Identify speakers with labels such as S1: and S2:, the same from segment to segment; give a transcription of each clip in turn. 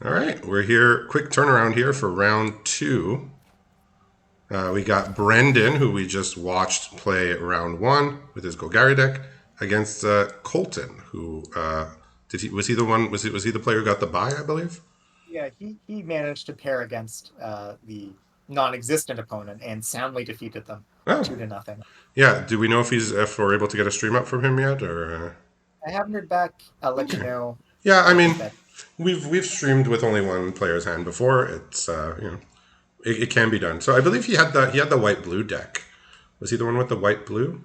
S1: All right, we're here. Quick turnaround here for round two. We got Brendan, who we just watched play round one with his Golgari deck, against Colton, who did he was he the one was he the player who got the bye, I believe?
S2: Yeah, he managed to pair against the non-existent opponent and soundly defeated them
S1: Oh,
S2: 2-0.
S1: yeah. Do we know if we're able to get a stream up from him yet, or?
S2: I haven't heard back. I'll let you
S1: Okay.
S2: know
S1: Yeah, I
S2: when I
S1: mean,
S2: get that.
S1: we've streamed with only one player's hand before. It's it can be done. So I believe he had the white blue deck. Was he the one with the white blue?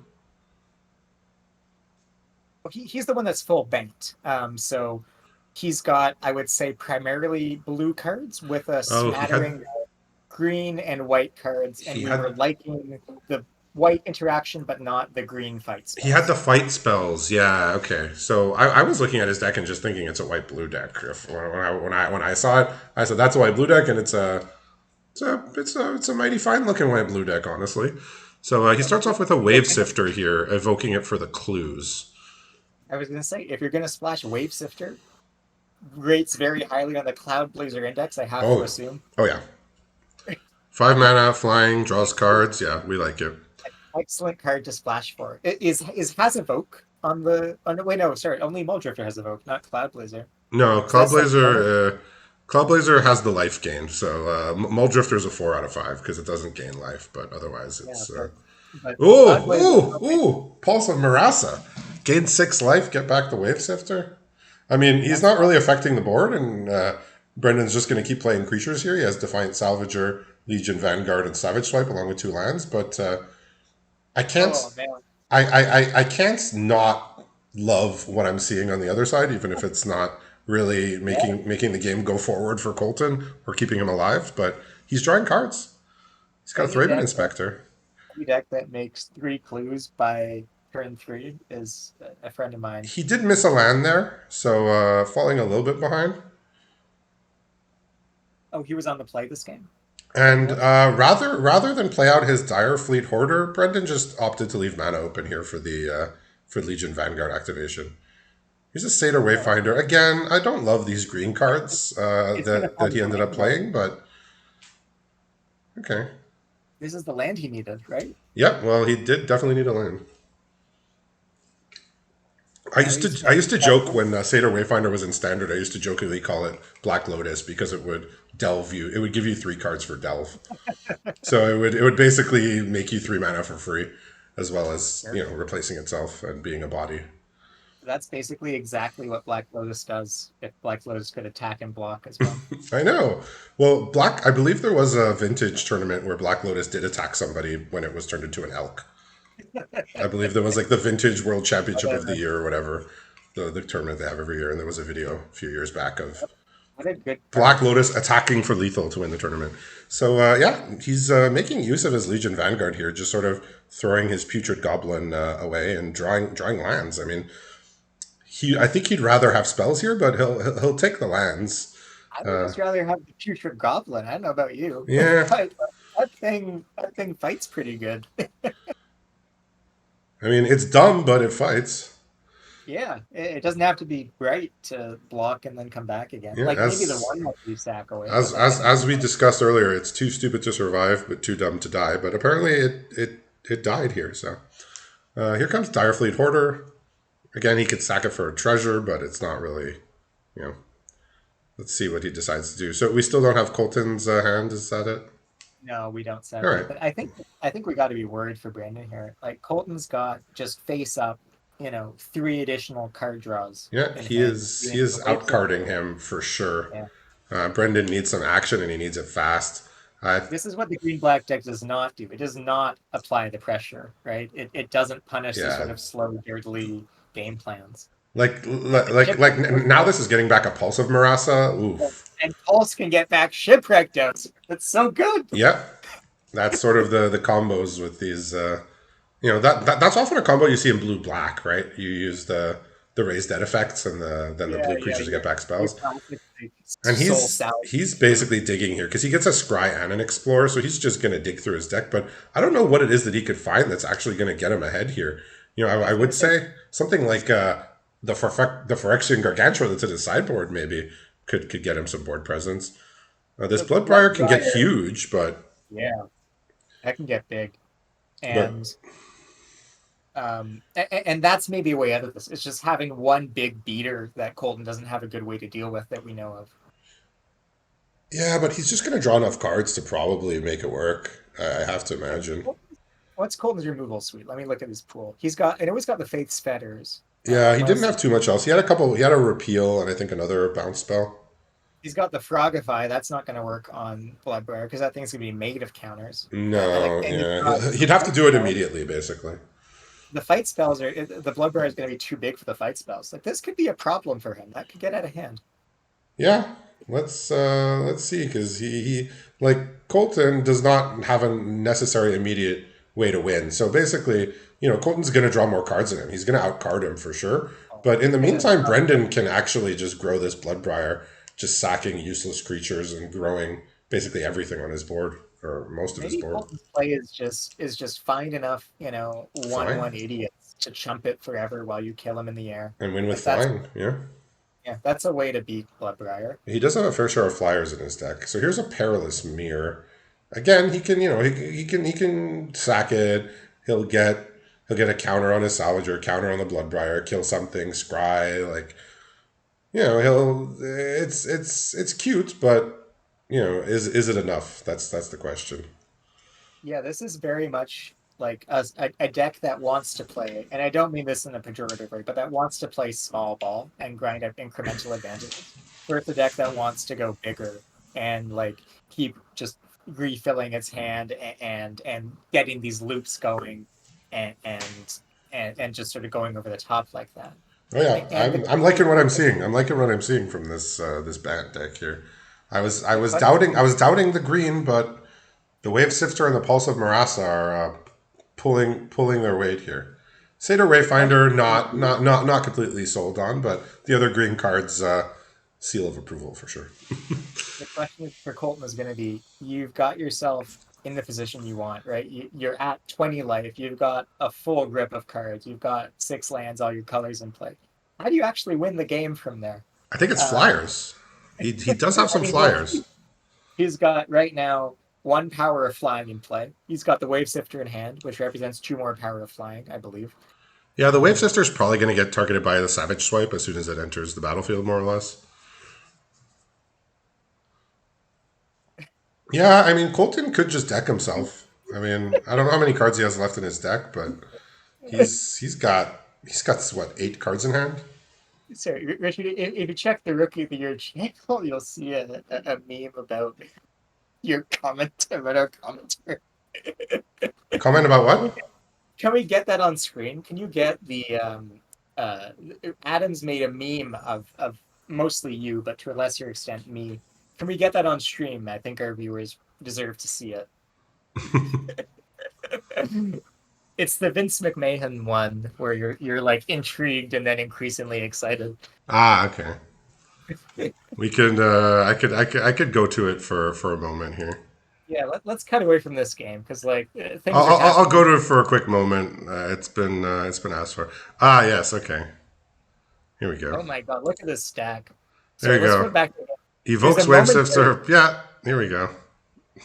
S2: Well, he's the one that's full banked. So he's got, I would say, primarily blue cards with a
S1: Oh, he had
S2: smattering of green and white cards, and
S1: he
S2: we were
S1: had
S2: liking the white interaction, but not the green fight
S1: he had the
S2: spells.
S1: fight spells. Yeah. Okay. So I was looking at his deck and just thinking it's a white blue deck. When I saw it, I said that's a white blue deck, and it's a mighty fine looking white blue deck, honestly. So he
S2: Well,
S1: starts off with a wave sifter here, evoking it for the clues.
S2: I was going to say, if you're going to splash Wave Sifter, rates very highly on the Cloud Blazer Index, I have to
S1: Oh,
S2: assume.
S1: oh yeah. 5 mana, flying, draws cards. Yeah, we like it.
S2: Excellent card to splash for. It is has Evoke on the wait, no, sorry, only Muldrifter has Evoke, not Cloud Blazer.
S1: No,
S2: So that's like
S1: Cloud Blazer has the life gain. So Muldrifter's a 4 out of 5 because it doesn't gain life, but otherwise
S2: yeah,
S1: it's.
S2: but Cloud
S1: Ooh,
S2: Blazer
S1: ooh, ooh! Pulse of Marasa. Gain 6 life, get back the Wave Sifter. I mean, he's
S2: that's
S1: not
S2: fine.
S1: really affecting the board, and Brendan's just going to keep playing creatures here. He has Defiant Salvager, Legion Vanguard, and Savage Swipe along with 2 lands, but I can't.
S2: Oh man.
S1: I can't not love what I'm seeing on the other side, even if it's not really
S2: Yeah.
S1: making the game go forward for Colton or keeping him alive. But he's drawing cards. He's got a
S2: Any
S1: Thraben
S2: deck that
S1: Inspector.
S2: any deck that makes 3 clues by turn 3 is a friend of mine.
S1: He did miss a land there, so falling a little bit behind.
S2: Oh, he was on the play this game. He
S1: And
S2: was?
S1: rather than play out his Dire Fleet Hoarder, Brendan just opted to leave mana open here for Legion Vanguard activation. Here's a Seder
S2: Oh,
S1: Wayfinder. Again, I don't love these green cards
S2: it's gonna
S1: that
S2: come
S1: he ended up
S2: behind though.
S1: playing, but okay.
S2: This is the land he needed, right?
S1: Yep. Well, he did definitely need a land.
S2: Now he's
S1: I
S2: playing
S1: used to joke when Seder Wayfinder was in standard. I used to jokingly call it Black Lotus because it would delve you. It would give you 3 cards for delve. So it would basically make you 3 mana for free, as well as replacing itself and being a body.
S2: That's basically exactly what Black Lotus does if Black Lotus could attack and block as well.
S1: I know. Well, Black. I believe there was a vintage tournament where Black Lotus did attack somebody when it was turned into an elk. I believe there was like the Vintage World Championship of the
S2: Whatever.
S1: Year or whatever, the tournament they have every year, and there was a video a few years back of
S2: What a good
S1: Black
S2: card.
S1: Lotus attacking for lethal to win the tournament. So yeah, he's making use of his Legion Vanguard here, just sort of throwing his Putrid Goblin away and drawing lands. I mean, I think he'd rather have spells here, but he'll take the lands.
S2: I would just rather have the Putrid Goblin. I don't know about you.
S1: Yeah,
S2: That thing fights pretty good.
S1: I mean it's dumb, but it fights.
S2: Yeah, it doesn't have to be bright to block and then come back again.
S1: Yeah,
S2: Like maybe the one might be sack away, but
S1: as
S2: like
S1: as
S2: anything
S1: as we
S2: else.
S1: discussed earlier, it's too stupid to survive, but too dumb to die. But apparently, it died here. So here comes Direfleet Hoarder. Again, he could sack it for a treasure, but it's not really. You know, let's see what he decides to do. So we still don't have Colton's hand. Is that it?
S2: No, we don't
S1: All
S2: sadly.
S1: right.
S2: But I think we got to be worried for Brandon here. Like Colton's got just face up, 3 additional card draws
S1: Yeah,
S2: in
S1: he
S2: hand.
S1: is. He
S2: Doing
S1: is
S2: the wave
S1: outcarding
S2: sifter.
S1: him for sure.
S2: Yeah.
S1: Brendan needs some action, and he needs it fast.
S2: This is what the green black deck does not do. It does not apply the pressure, right? It doesn't punish the sort
S1: Yeah,
S2: of slow, dirty game plans.
S1: like
S2: Like the
S1: like
S2: ship
S1: like now this is getting back a pulse of Marasa. Oof.
S2: and Pulse can get back shipwrecked out. That's so good.
S1: Yep, that's sort of the combos with these. That's often a combo you see in blue black, right? You use the raised dead effects, and then the
S2: Yeah,
S1: blue
S2: yeah,
S1: creatures get back
S2: your
S1: spells.
S2: classic like,
S1: And
S2: soul salad.
S1: he's basically digging here because he gets a scry and an explorer, so he's just going to dig through his deck. But I don't know what it is that he could find that's actually going to get him ahead here.
S2: I
S1: I
S2: was
S1: would
S2: gonna say
S1: say something like the Phyrexian Gargantua that's in his sideboard, maybe. could get him some board presence. This
S2: The
S1: Bloodbriar can get
S2: Bloodbriar,
S1: huge,
S2: yeah, that can get big.
S1: but
S2: And and that's maybe a way out of this. It's just having one big beater that Colton doesn't have a good way to deal with that we know of.
S1: yeah, but he's just going to draw enough cards to probably make it work. I have to imagine.
S2: What's Colton's removal suite? Let me look at his pool. He's got, and always got the Faith's Fetters.
S1: Yeah, he
S2: What
S1: didn't
S2: else?
S1: have too much else. He had a couple. He had a repeal and I think another bounce spell.
S2: He's got the Frogify. That's not going to work on Bloodbriar because that thing's going to be negative counters.
S1: No,
S2: And he's got
S1: yeah, he'd have to
S2: fight
S1: do it
S2: spells.
S1: immediately, basically.
S2: The fight spells are the Bloodbriar is going to be too big for the fight spells. Like this could be a problem for him. That could get out of hand.
S1: Yeah, let's see, because he like Colton does not have a necessary immediate way to win. So basically, Colton's going to draw more cards than him. He's going to outcard him for sure.
S2: Oh,
S1: But in the
S2: he's gonna
S1: meantime, Brendan can actually just grow this Bloodbriar, just sacking useless creatures and growing basically everything on his board or most of his
S2: maybe
S1: board.
S2: Colton's play is just find enough, 1/1
S1: Fine,
S2: idiots to chump it forever while you kill him in the air.
S1: and win with
S2: Like that's
S1: flying. Yeah.
S2: yeah, that's a way to beat Bloodbriar.
S1: He does have a fair share of flyers in his deck. So here's a Perilous Mirror. Again, he can, he can sack it. He'll get a counter on his Salvager, counter on the Bloodbriar, kill something, scry, like he'll it's cute, but is it enough? That's the question.
S2: Yeah, this is very much like a deck that wants to play, and I don't mean this in a pejorative way, but that wants to play small ball and grind up incremental advantages. Versus a deck that wants to go bigger and like keep just refilling its hand and getting these loops going and and just sort of going over the top like that.
S1: Oh yeah,
S2: And
S1: I'm liking what I'm seeing. I'm liking what I'm seeing from this bat deck here. I was
S2: but
S1: doubting the green, but the Wave Sifter and the Pulse of Marasa are pulling their weight here. Satyr Wayfinder, not completely sold on, but the other green cards, seal of approval for sure.
S2: the question for Colton is going to be: you've got yourself in the position you want, right? You're at 20 life. You've got a full grip of cards. You've got 6 lands, all your colors in play. How do you actually win the game from there?
S1: I think it's
S2: Uh,
S1: flyers. He does have
S2: I
S1: some
S2: mean, well,
S1: flyers.
S2: he's got right now 1 power of flying in play. He's got the Wave Sifter in hand, which represents 2 more power of flying, I believe.
S1: Yeah, the Wave
S2: Um,
S1: Sister is probably going to get targeted by the Savage Swipe as soon as it enters the battlefield, more or less. Yeah, I mean, Colton could just deck himself. I mean, I don't know how many cards he has left in his deck, but he's got what, 8 cards in hand?
S2: Sorry, Richard, if you check the Rookie of the Year channel, you'll see a meme about your comment about our commentary.
S1: Comment about
S2: Can we
S1: what?
S2: can we get that on screen? Can you get the uh Adams made a meme of mostly you, but to a lesser extent me. Can we get that on stream? I think our viewers deserve to see it. It's the Vince McMahon one where you're like intrigued and then increasingly excited.
S1: Ah, okay. We could. I could go to it for a moment here.
S2: Yeah, let's cut away from this game because like
S1: I'll,
S2: things are
S1: I'll, I'll
S2: happening.
S1: go to it for a quick moment. It's been asked for. Ah, yes. Okay. Here we go.
S2: Oh my god, look at this stack.
S1: There
S2: Sorry,
S1: you
S2: let's go
S1: go.
S2: back. There's a
S1: Evokes Wave
S2: momentary
S1: Sifter. Yeah. Here we go.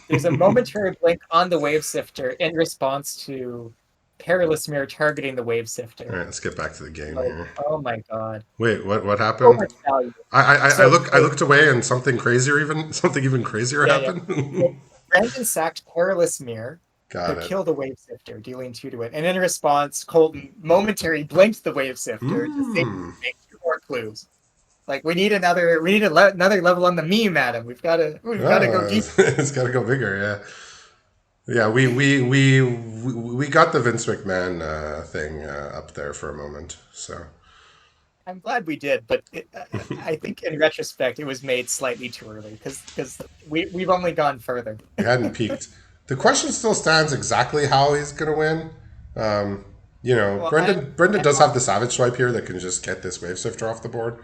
S2: there's a momentary blink on the Wave Sifter in response to Perilous Mirror targeting the Wave
S1: All
S2: Sifter.
S1: right. Let's get back to the game
S2: Like,
S1: here.
S2: oh my god.
S1: Wait. What
S2: So
S1: happened?
S2: much value.
S1: I
S2: So,
S1: look. I looked away, and something even crazier
S2: yeah, yeah.
S1: happened.
S2: So Brandon sacked Perilous Mirror to
S1: Got it.
S2: kill the Wave Sifter, dealing 2 to it. And in response, Colton momentary blinked the Wave Sifter to save
S1: Hmm.
S2: make 2 more clues. Like we need another level on the meme, Adam. We've got to go
S1: Ah,
S2: deep.
S1: it's got to go bigger. Yeah. Yeah. We got the Vince McMahon thing up there for a moment. So
S2: I'm glad we did, but I think in retrospect it was made slightly too early because we've only gone further.
S1: we hadn't peaked. The question still stands exactly how he's going to win.
S2: Well,
S1: Brendan does have the Savage Swipe here that can just get this Wave Sifter off the board.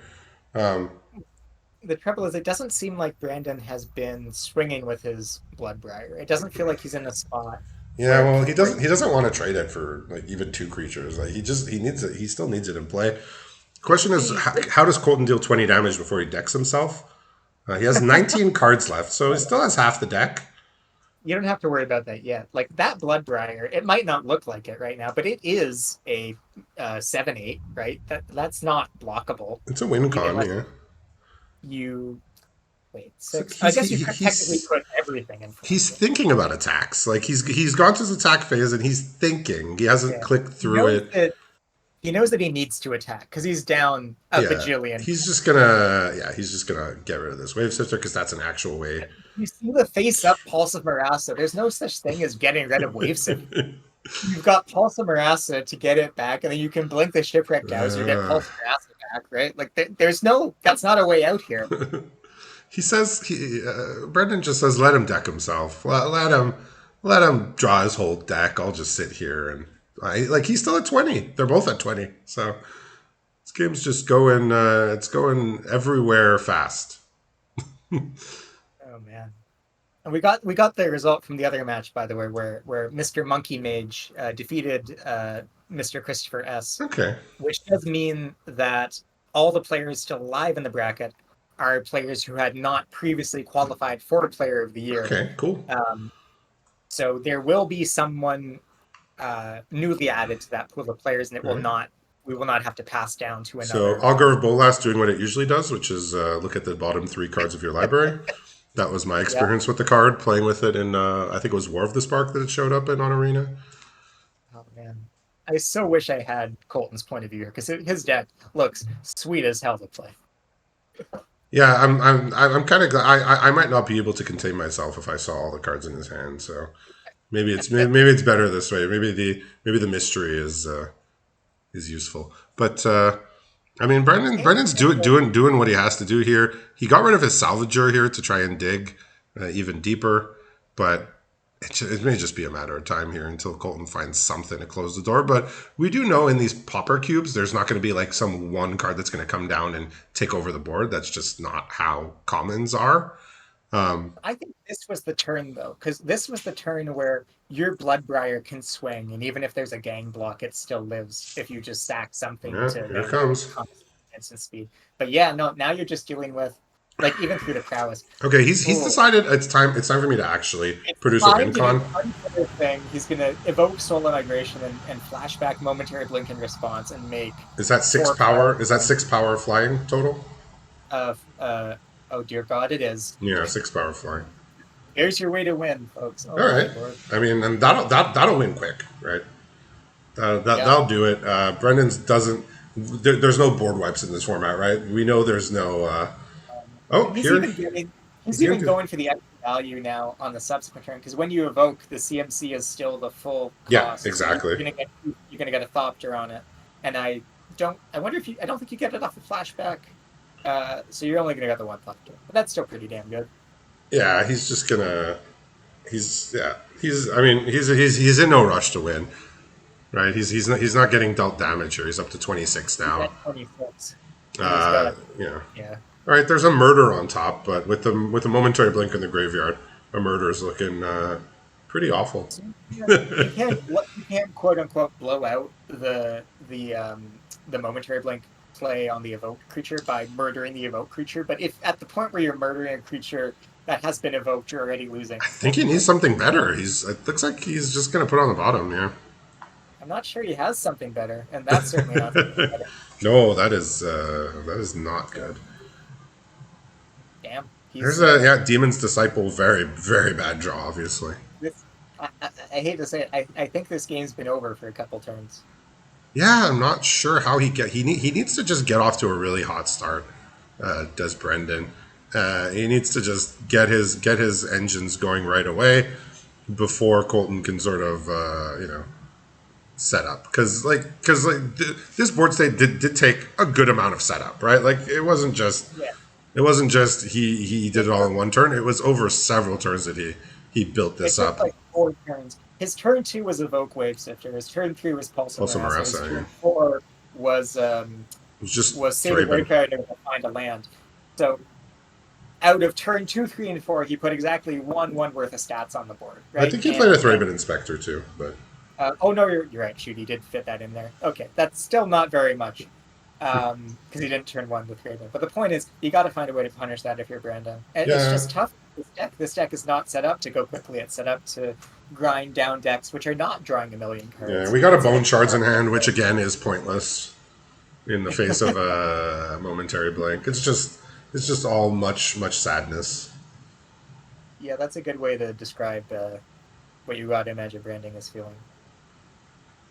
S1: Um,
S2: the trouble is, it doesn't seem like Brandon has been swinging with his Bloodbriar. It doesn't feel like he's in a spot
S1: yeah,
S2: where
S1: well,
S2: he
S1: he
S2: can bring.
S1: doesn't. He doesn't want to trade it for like even 2 creatures. Like he needs it. He still needs it in play. Question is, how does Colton deal 20 damage before he decks himself? He has 19 cards left, so he still has half the deck.
S2: You don't have to worry about that yet. Like that Bloodbriar, it might not look like it right now, but it is a 7/8, right? That's not blockable.
S1: It's a win con,
S2: Unless
S1: yeah.
S2: you wait
S1: So
S2: 6. I guess you could technically
S1: he's
S2: put everything in front.
S1: he's thinking about attacks. Like he's gone to his attack phase and he's thinking. He hasn't
S2: Yeah,
S1: clicked
S2: he
S1: through
S2: knows
S1: it.
S2: that he knows that he needs to attack because he's down a
S1: Yeah,
S2: bajillion.
S1: he's just gonna get rid of this wave shifter because that's an actual way.
S2: You see the face-up Pulse of Marassa. There's no such thing as getting rid of wave shift. You've got Pulse of Marassa to get it back, and then you can blink the Shipwreck Dowser, get Pulse of Marassa back, right? Like there's no, that's not a way out here.
S1: He says Brendan just says let him deck himself. Let him draw his whole deck. I'll just sit here and like he's still at 20. They're both at 20. So this game's just going. It's going everywhere fast.
S2: Oh man. And we got the result from the other match, by the way, where Mr. Monkey Mage defeated Mr. Christopher S.
S1: Okay.
S2: Which does mean that all the players still alive in the bracket are players who had not previously qualified for Player of the Year.
S1: Okay. Cool.
S2: So there will be someone newly added to that pool of players, and it will not. We will not have to pass down to another.
S1: So Augur of Bolas doing what it usually does, which is look at the bottom 3 cards of your library. That was my experience with the card, playing with it in, I think it was War of the Spark that it showed up in on Arena.
S2: Oh, man. I so wish I had Colton's point of view here, because his deck looks sweet as hell to play.
S1: Yeah, I'm kind of glad. I might not be able to contain myself if I saw all the cards in his hand. So maybe it's better this way. Maybe the mystery is useful. But I mean, Brendan's doing what he has to do here. He got rid of his salvager here to try and dig even deeper, but it may just be a matter of time here until Colton finds something to close the door. But we do know in these Pauper cubes, there's not going to be like some one card that's going to come down and take over the board. That's just not how commons are.
S2: I think this was the turn, though, because this was the turn where your Bloodbriar can swing, and even if there's a gang block, it still lives if you just sack something
S1: Yeah,
S2: to
S1: here it comes.
S2: instant speed. But yeah, no, now you're just dealing with, like, even through the prowess.
S1: Okay, he's decided it's time for me to actually produce a win con.
S2: Thing. He's going to evoke Solar Migration and flashback momentary blink in response and make...
S1: Is that 6 power? Is that 6 power flying total?
S2: Oh dear God, it is.
S1: Yeah, 6 power flying.
S2: Here's your way to win, folks. Oh,
S1: all right. I mean, and that'll win quick, right? That'll do it. Brendan's doesn't. There's no board wipes in this format, right? We know there's no.
S2: He's even going for the extra value now on the subsequent turn, because when you evoke, the CMC is still the full cost.
S1: Yeah, exactly.
S2: So you're gonna get a Thopter on it, and I don't think you get it off the flashback. So you're only gonna get the one Thopter, but that's still pretty damn good.
S1: Yeah, he's just gonna. He's in no rush to win, right? He's not getting dealt damage here. He's up to 26 now.
S2: 26.
S1: Yeah. All right, there's a murder on top, but with the momentary blink in the graveyard, a murder is looking pretty awful.
S2: You can't quote unquote blow out the momentary blink play on the evoked creature by murdering the evoked creature, but if at the point where you're murdering a creature that has been evoked, you're already losing.
S1: I think he needs something better. It looks like he's just gonna put it on the bottom. Yeah.
S2: I'm not sure he has something better, and that's certainly not something better.
S1: No, that is not good.
S2: Damn.
S1: There's Demon's Disciple, very, very bad draw, obviously.
S2: I hate to say it, I think this game's been over for a couple turns.
S1: Yeah, I'm not sure how he needs to just get off to a really hot start. Does Brendan? He needs to just get his engines going right away before Colton can sort of set up, because this board state did take a good amount of setup, right? Like it wasn't just he did it all in one turn. It was over several turns that he built this up.
S2: Like 4 turns. His turn 2 was Evoke Waveshifter. His turn 3 was Pulse of Marassa. His turn 4 was Save the Wayfarer to find a land. So out of turn 2, 3, and 4, he put exactly one worth of stats on the board. Right?
S1: I think he played a Thraben Inspector too, but
S2: oh no, you're right. Shoot, he did fit that in there. Okay, that's still not very much. because he didn't turn one with Raven. But the point is, you got to find a way to punish that if you're Brandon. And it's
S1: Yeah,
S2: just tough. This deck is not set up to go quickly. It's set up to grind down decks which are not drawing a million
S1: yeah.
S2: cards.
S1: We got a
S2: It's set
S1: bone
S2: up
S1: shards in hand, which again is pointless in the face of a momentary blink. It's just all much sadness.
S2: yeah, that's a good way to describe what you got to imagine Branding is feeling.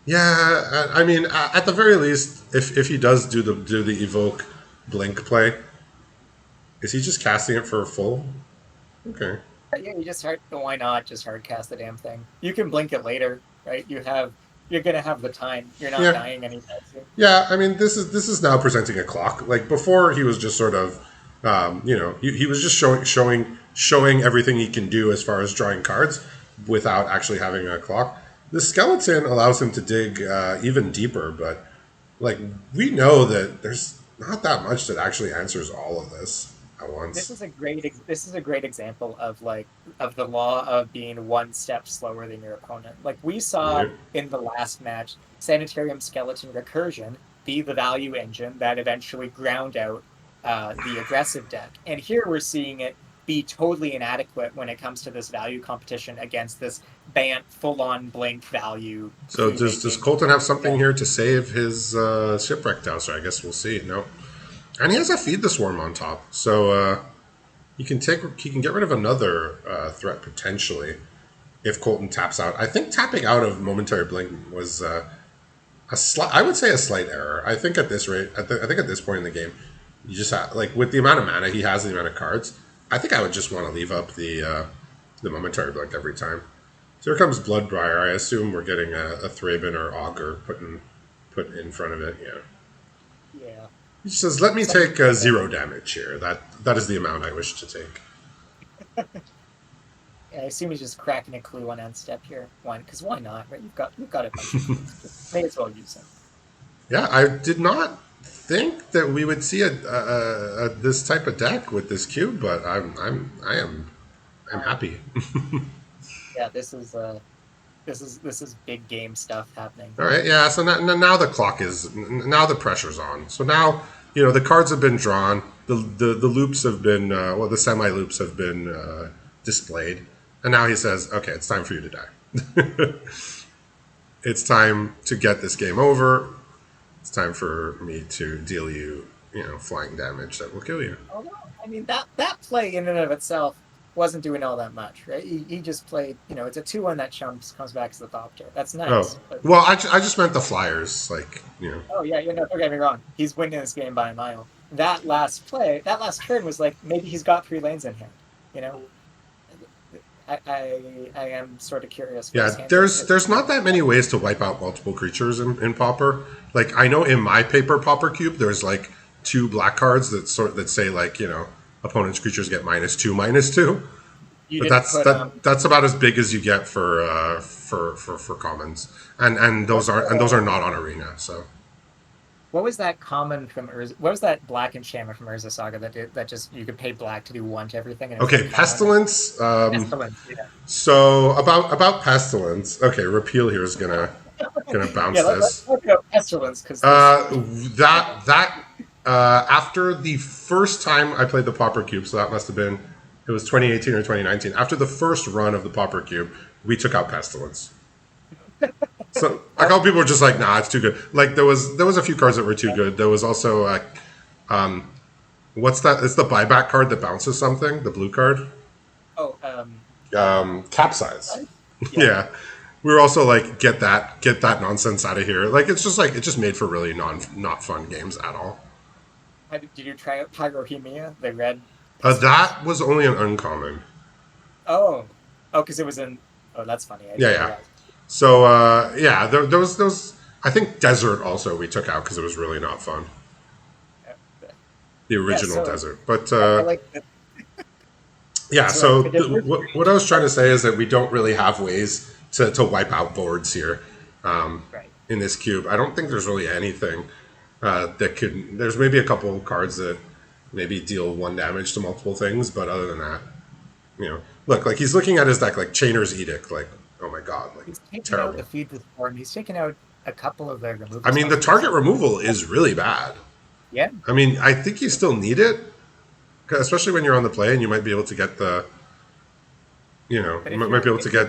S1: Yeah, I mean, at the very least, if he does do the evoke blink play, is he just casting it for a full? Okay.
S2: Yeah, you just hard. Why not just hard cast the damn thing? You can blink it later, right? You're gonna have the time. You're not
S1: Yeah,
S2: dying anytime soon.
S1: yeah. I mean, this is now presenting a clock. Like before, he was just sort of, he was just showing everything he can do as far as drawing cards without actually having a clock. The skeleton allows him to dig even deeper, but like we know that there's not that much that actually answers all of this at
S2: This
S1: once.
S2: is a great example of of the law of being one step slower than your opponent. Like we saw
S1: Yeah.
S2: in the last match, Sanitarium Skeleton Recursion be the value engine that eventually ground out the aggressive deck. And here we're seeing it be totally inadequate when it comes to this value competition against this Bant full on blink value
S1: So
S2: clue
S1: does
S2: making.
S1: Colton have something here to save his shipwrecked house? I guess we'll see. No, and he has a feed the swarm on top, so he can get rid of another threat potentially if Colton taps out. I think tapping out of momentary blink was a slight. I would say a slight error. I think at this rate, I think at this point in the game, you just have like with the amount of mana he has, the amount of cards. I think I would just want to leave up the momentary blink every time. So here comes Bloodbriar. I assume we're getting a Thraben or Augur put in front of it. Yeah.
S2: Yeah.
S1: He says, "Let me
S2: Something
S1: take
S2: like that.
S1: 0 damage here. That is the amount I wish to take."
S2: I assume he's just cracking a clue on end step here. One, because why not? Right? You've got a bunch of clues. Just may as well use them.
S1: Yeah, I did not think that we would see a this type of deck with this cube, but I'm
S2: Um,
S1: happy.
S2: yeah, this is big game stuff happening.
S1: All right, yeah. So now the clock is now the pressure's on. So now the cards have been drawn. The loops have been the semi loops have been displayed, and now he says, "Okay, it's time for you to die. It's time to get this game over. It's time for me to deal you, flying damage that will kill you."
S2: Although, I mean that play in and of itself wasn't doing all that much, right? He just played, it's a 2-1 that chumps comes back to the Pauper. That's
S1: Oh,
S2: nice. But
S1: well, I just meant the flyers, like.
S2: oh yeah, don't get me wrong. He's winning this game by a mile. That last turn was like maybe he's got 3 lanes in hand. You know, I am sort of curious what his
S1: Yeah,
S2: hand
S1: there's not that many ways to wipe out multiple creatures in Pauper. Like I know in my paper Pauper cube, there's like 2 black cards that say like opponent's creatures get -2/-2,
S2: You
S1: but
S2: didn't
S1: that's
S2: put
S1: that's about as big as you get for commons, and
S2: what
S1: those are not on arena. So
S2: what was that common from Urza? What was that black enchantment from Urza Saga that just you could pay black to do one to everything and it was
S1: okay,
S2: like common?
S1: pestilence.
S2: Pestilence, yeah.
S1: So about pestilence. Okay, repeal here is gonna bounce
S2: Yeah,
S1: this.
S2: let's look at pestilence because this.
S1: That after the first time I played the Pauper Cube, so that must have been it was 2018 or 2019. After the first run of the Pauper Cube, we took out Pestilence. So a couple people were just like, "Nah, it's too good." Like there was a few cards that were too good. There was also what's that? It's the buyback card that bounces something. The blue card,
S2: Oh,
S1: capsize.
S2: yeah.
S1: Yeah, we were also like, get that nonsense out of here. Like it just made for really not fun games at all.
S2: Did you try out Pyrohemia, the red pestilence?
S1: That was only an uncommon.
S2: Oh, because it was in. Oh, that's funny. I
S1: Yeah,
S2: didn't
S1: yeah.
S2: realize.
S1: So yeah, there was. I think desert also we took out because it was really not fun. The
S2: Yeah,
S1: original
S2: so
S1: desert, but
S2: I like that.
S1: yeah.
S2: So
S1: So
S2: the difference.
S1: what I was trying to say is that we don't really have ways to wipe out boards here
S2: Right.
S1: in this cube. I don't think there's really anything that could. There's maybe a couple of cards that maybe deal 1 damage to multiple things, but other than that, look like he's looking at his deck like Chainer's Edict, like oh my god, like
S2: He's taken out
S1: terrible.
S2: the feed with form. He's taken out a couple of the
S1: I
S2: removal
S1: mean, the
S2: spells.
S1: target removal is really bad.
S2: Yeah,
S1: I mean, I think you still need it, especially when you're on the play and you might be able to get the,
S2: but
S1: you might be able to
S2: if you're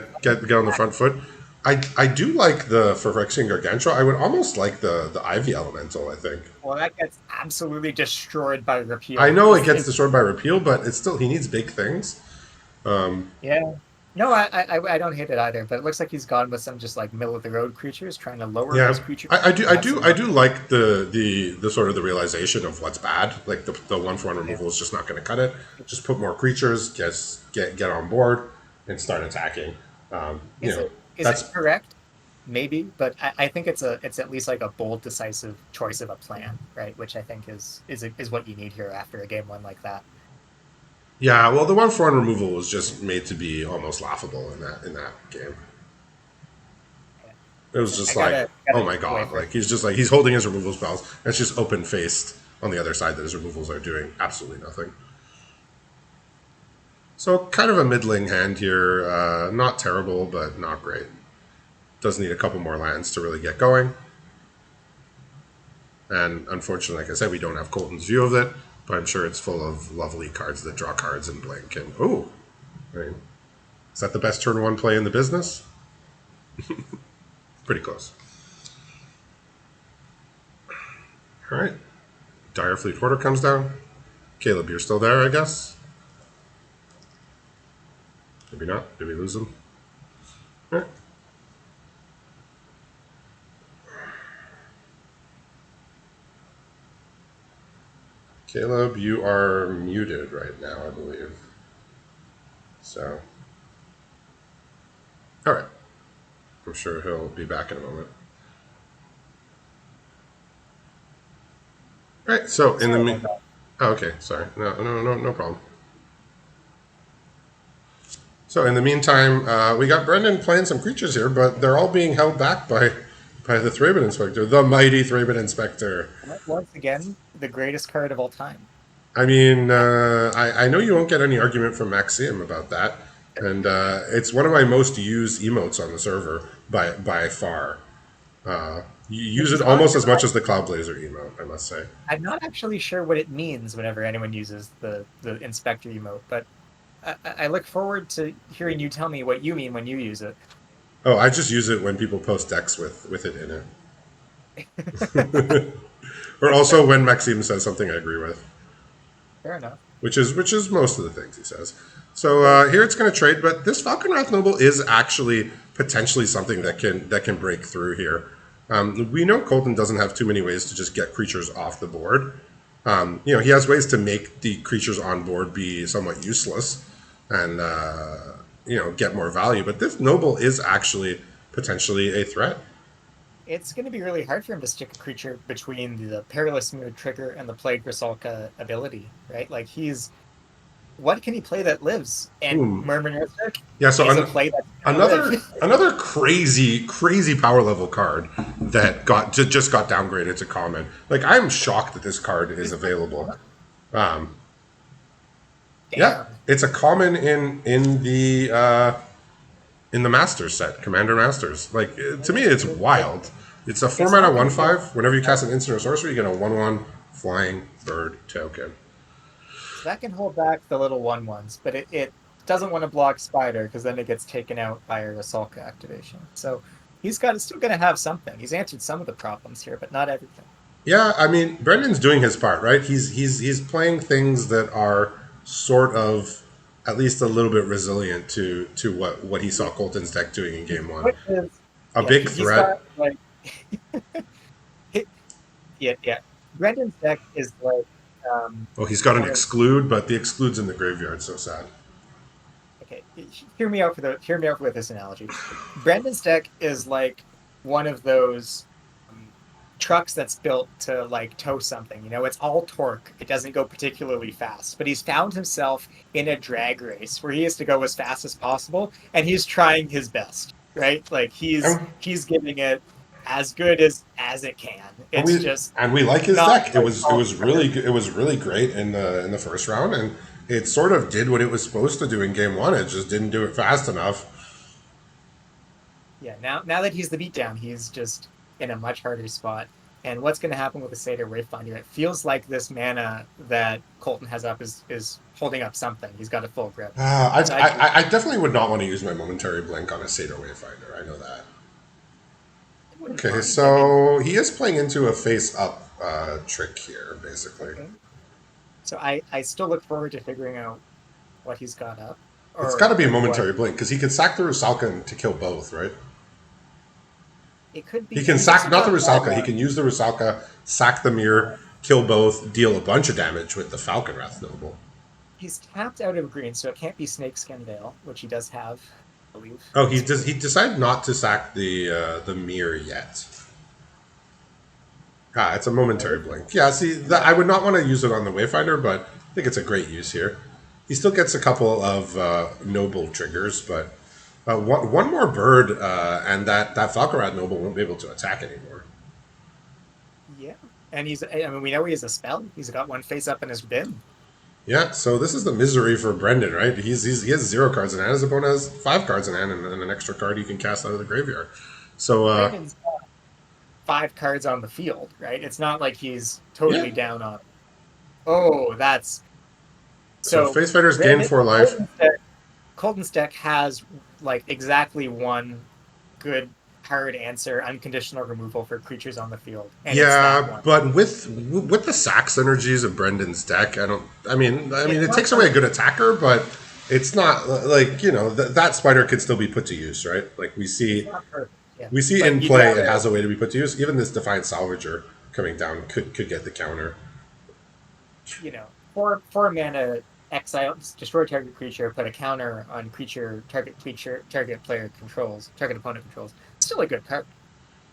S1: get on the front foot. I do like the Phyrexian Gargantua. I would almost like the Ivy Elemental, I think.
S2: well, that gets absolutely destroyed by
S1: I
S2: repeal.
S1: know it gets
S2: Is
S1: destroyed by repeal, but it's still, he needs big things.
S2: yeah. No, I don't hate it either, but it looks like he's gone with some just like middle of the road creatures, trying to lower his
S1: Yeah,
S2: creature.
S1: I
S2: Have
S1: do,
S2: some
S1: I
S2: more.
S1: do like the sort of the realization of what's bad. Like the 1-for-1
S2: Yeah.
S1: removal is just not going to cut it. Just put more creatures, get on board, and start attacking. Um, you
S2: Is
S1: know,
S2: it
S1: that's
S2: correct? Maybe, but I think it's at least like a bold, decisive choice of a plan, right? Which I think is what you need here after a game one like that.
S1: yeah. Well, the 1-for-1 removal was just made to be almost laughable in that game.
S2: Yeah.
S1: It was
S2: I
S1: just like,
S2: gotta
S1: oh my
S2: away
S1: god,
S2: for
S1: like he's holding his removal spells. And it's just open faced on the other side that his removals are doing absolutely nothing. So kind of a middling hand here. Not terrible, but not great. Does need a couple more lands to really get going. And unfortunately, like I said, we don't have Colton's view of it, but I'm sure it's full of lovely cards that draw cards and blink. And oh, I mean, is that the best turn one play in the business? Pretty close. All right. Direfleet Hoarder comes down. Caleb, you're still there, I guess? Maybe not. Did we lose him? All right. Caleb, you are muted right now, I believe. So, all right. I'm sure he'll be back in a moment. All right. So in the
S2: Sorry about that.
S1: oh, okay. Sorry. No problem. So in the meantime, we got Brendan playing some creatures here, but they're all being held back by the Thraben Inspector, the mighty Thraben Inspector.
S2: Once again, the greatest card of all time.
S1: I mean, I know you won't get any argument from Maxim about that, and it's one of my most used emotes on the server by far. You use it
S2: He's on
S1: almost
S2: your
S1: as much as the Cloud Blazer emote, I must say.
S2: I'm not actually sure what it means whenever anyone uses the inspector emote, but I look forward to hearing you tell me what you mean when you use it.
S1: Oh, I just use it when people post decks with it in it, or also when Maxim says something I agree with.
S2: Fair enough.
S1: Which is most of the things he says. So here it's going to trade, but this Falcon Wrath Noble is actually potentially something that can break through here. We know Colton doesn't have too many ways to just get creatures off the board. He has ways to make the creatures on board be somewhat useless and get more value. But this Noble is actually potentially a threat.
S2: It's going to be really hard for him to stick a creature between the Perilous Mood trigger and the Plague Grisolka ability, right? Like what can he play that lives? And
S1: Boom.
S2: Murmur Mystic
S1: Yeah, so
S2: is a play that's gonna
S1: another
S2: live.
S1: another crazy power level card that just got downgraded to common. Like I'm shocked that this card is available. Um, yeah,
S2: Damn.
S1: it's a common in the Masters set, Commander Masters. Like to me, it's wild. It's a 4 mana
S2: not gonna
S1: 1/5. Whenever you cast an instant or sorcery, you get a 1/1 flying bird token.
S2: So that can hold back the little 1/1s, but it doesn't want to block Spider because then it gets taken out by a Rasulka activation. So still going to have something. He's answered some of the problems here, but not everything.
S1: Yeah, I mean, Brendan's doing his part, right? He's playing things that are sort of at least a little bit resilient to what he saw Colton's deck doing in game one. A
S2: Yeah,
S1: big
S2: he's got
S1: threat.
S2: like yeah. Brendan's deck is like
S1: Oh, he's got an
S2: one of
S1: exclude, but the exclude's in the graveyard. So sad.
S2: okay. Hear me out with this analogy. Brendan's deck is like one of those trucks that's built to like tow something. It's all torque. It doesn't go particularly fast, but he's found himself in a drag race where he has to go as fast as possible, and he's trying his best. Right? Like
S1: And,
S2: he's giving it as good as it can.
S1: and
S2: It's
S1: we
S2: just
S1: and we like his
S2: not
S1: deck. It
S2: quite
S1: was really good. It was really great in the first round, and it sort of did what it was supposed to do in game one. It just didn't do it fast enough.
S2: yeah. Now that he's the beatdown, he's just in a much harder spot. And what's going to happen with the Satyr Wayfinder? It feels like this mana that Colton has up is holding up something. He's got a full grip. So
S1: I definitely would not want to use my momentary blink on a Satyr Wayfinder. I know that.
S2: wouldn't
S1: Okay,
S2: mind. I mean,
S1: so he is playing into a face-up trick here, basically.
S2: okay. So I still look forward to figuring out what he's got up,
S1: It's got
S2: or
S1: to be a
S2: like what
S1: momentary blink, because he could sack the Rusalka to kill both, right?
S2: it could
S1: He
S2: be.
S1: can
S2: And he's
S1: sack,
S2: also
S1: not the
S2: got that.
S1: Rusalka, he can use the Rusalka, sack the mirror, kill both, deal a bunch of damage with the Falcon Wrath Noble.
S2: He's tapped out of green, so it can't be Snakeskin Veil, which he does have, I believe.
S1: Oh, he decided not to sack the mirror yet. Ah, it's a momentary blink. Yeah, see, I would not want to use it on the Wayfinder, but I think it's a great use here. He still gets a couple of noble triggers, but one more bird, and that Falcarad noble won't be able to attack anymore.
S2: Yeah, and he's. I mean, we know he has a spell. He's got one face up in his bin.
S1: Yeah, so this is the misery for Brendan, right? He has 0 cards in hand. His opponent has 5 cards in hand, and an extra card he can cast out of the graveyard. So
S2: Brandon's got 5 cards on the field, right? It's not like he's
S1: yeah,
S2: totally down on. Oh, that's
S1: so
S2: so.
S1: Face Fighters gain
S2: Brandon
S1: 4 life.
S2: Colton's deck has like exactly one good hard answer, unconditional removal for creatures on the field, and it's that
S1: Yeah,
S2: one.
S1: but with the sax energies of Brendan's deck, I don't.
S2: It's
S1: It
S2: not
S1: takes away a good attacker, but it's not like that spider could still be put to use, right? Like
S2: it's not perfect. Yeah,
S1: we see
S2: but
S1: in
S2: you'd
S1: play, it
S2: rather
S1: has a way to be put to use. Even this Defiant Salvager coming down could get the counter.
S2: 4 mana exile, destroy target creature, put a counter on target player controls, target opponent controls. It's still a good card.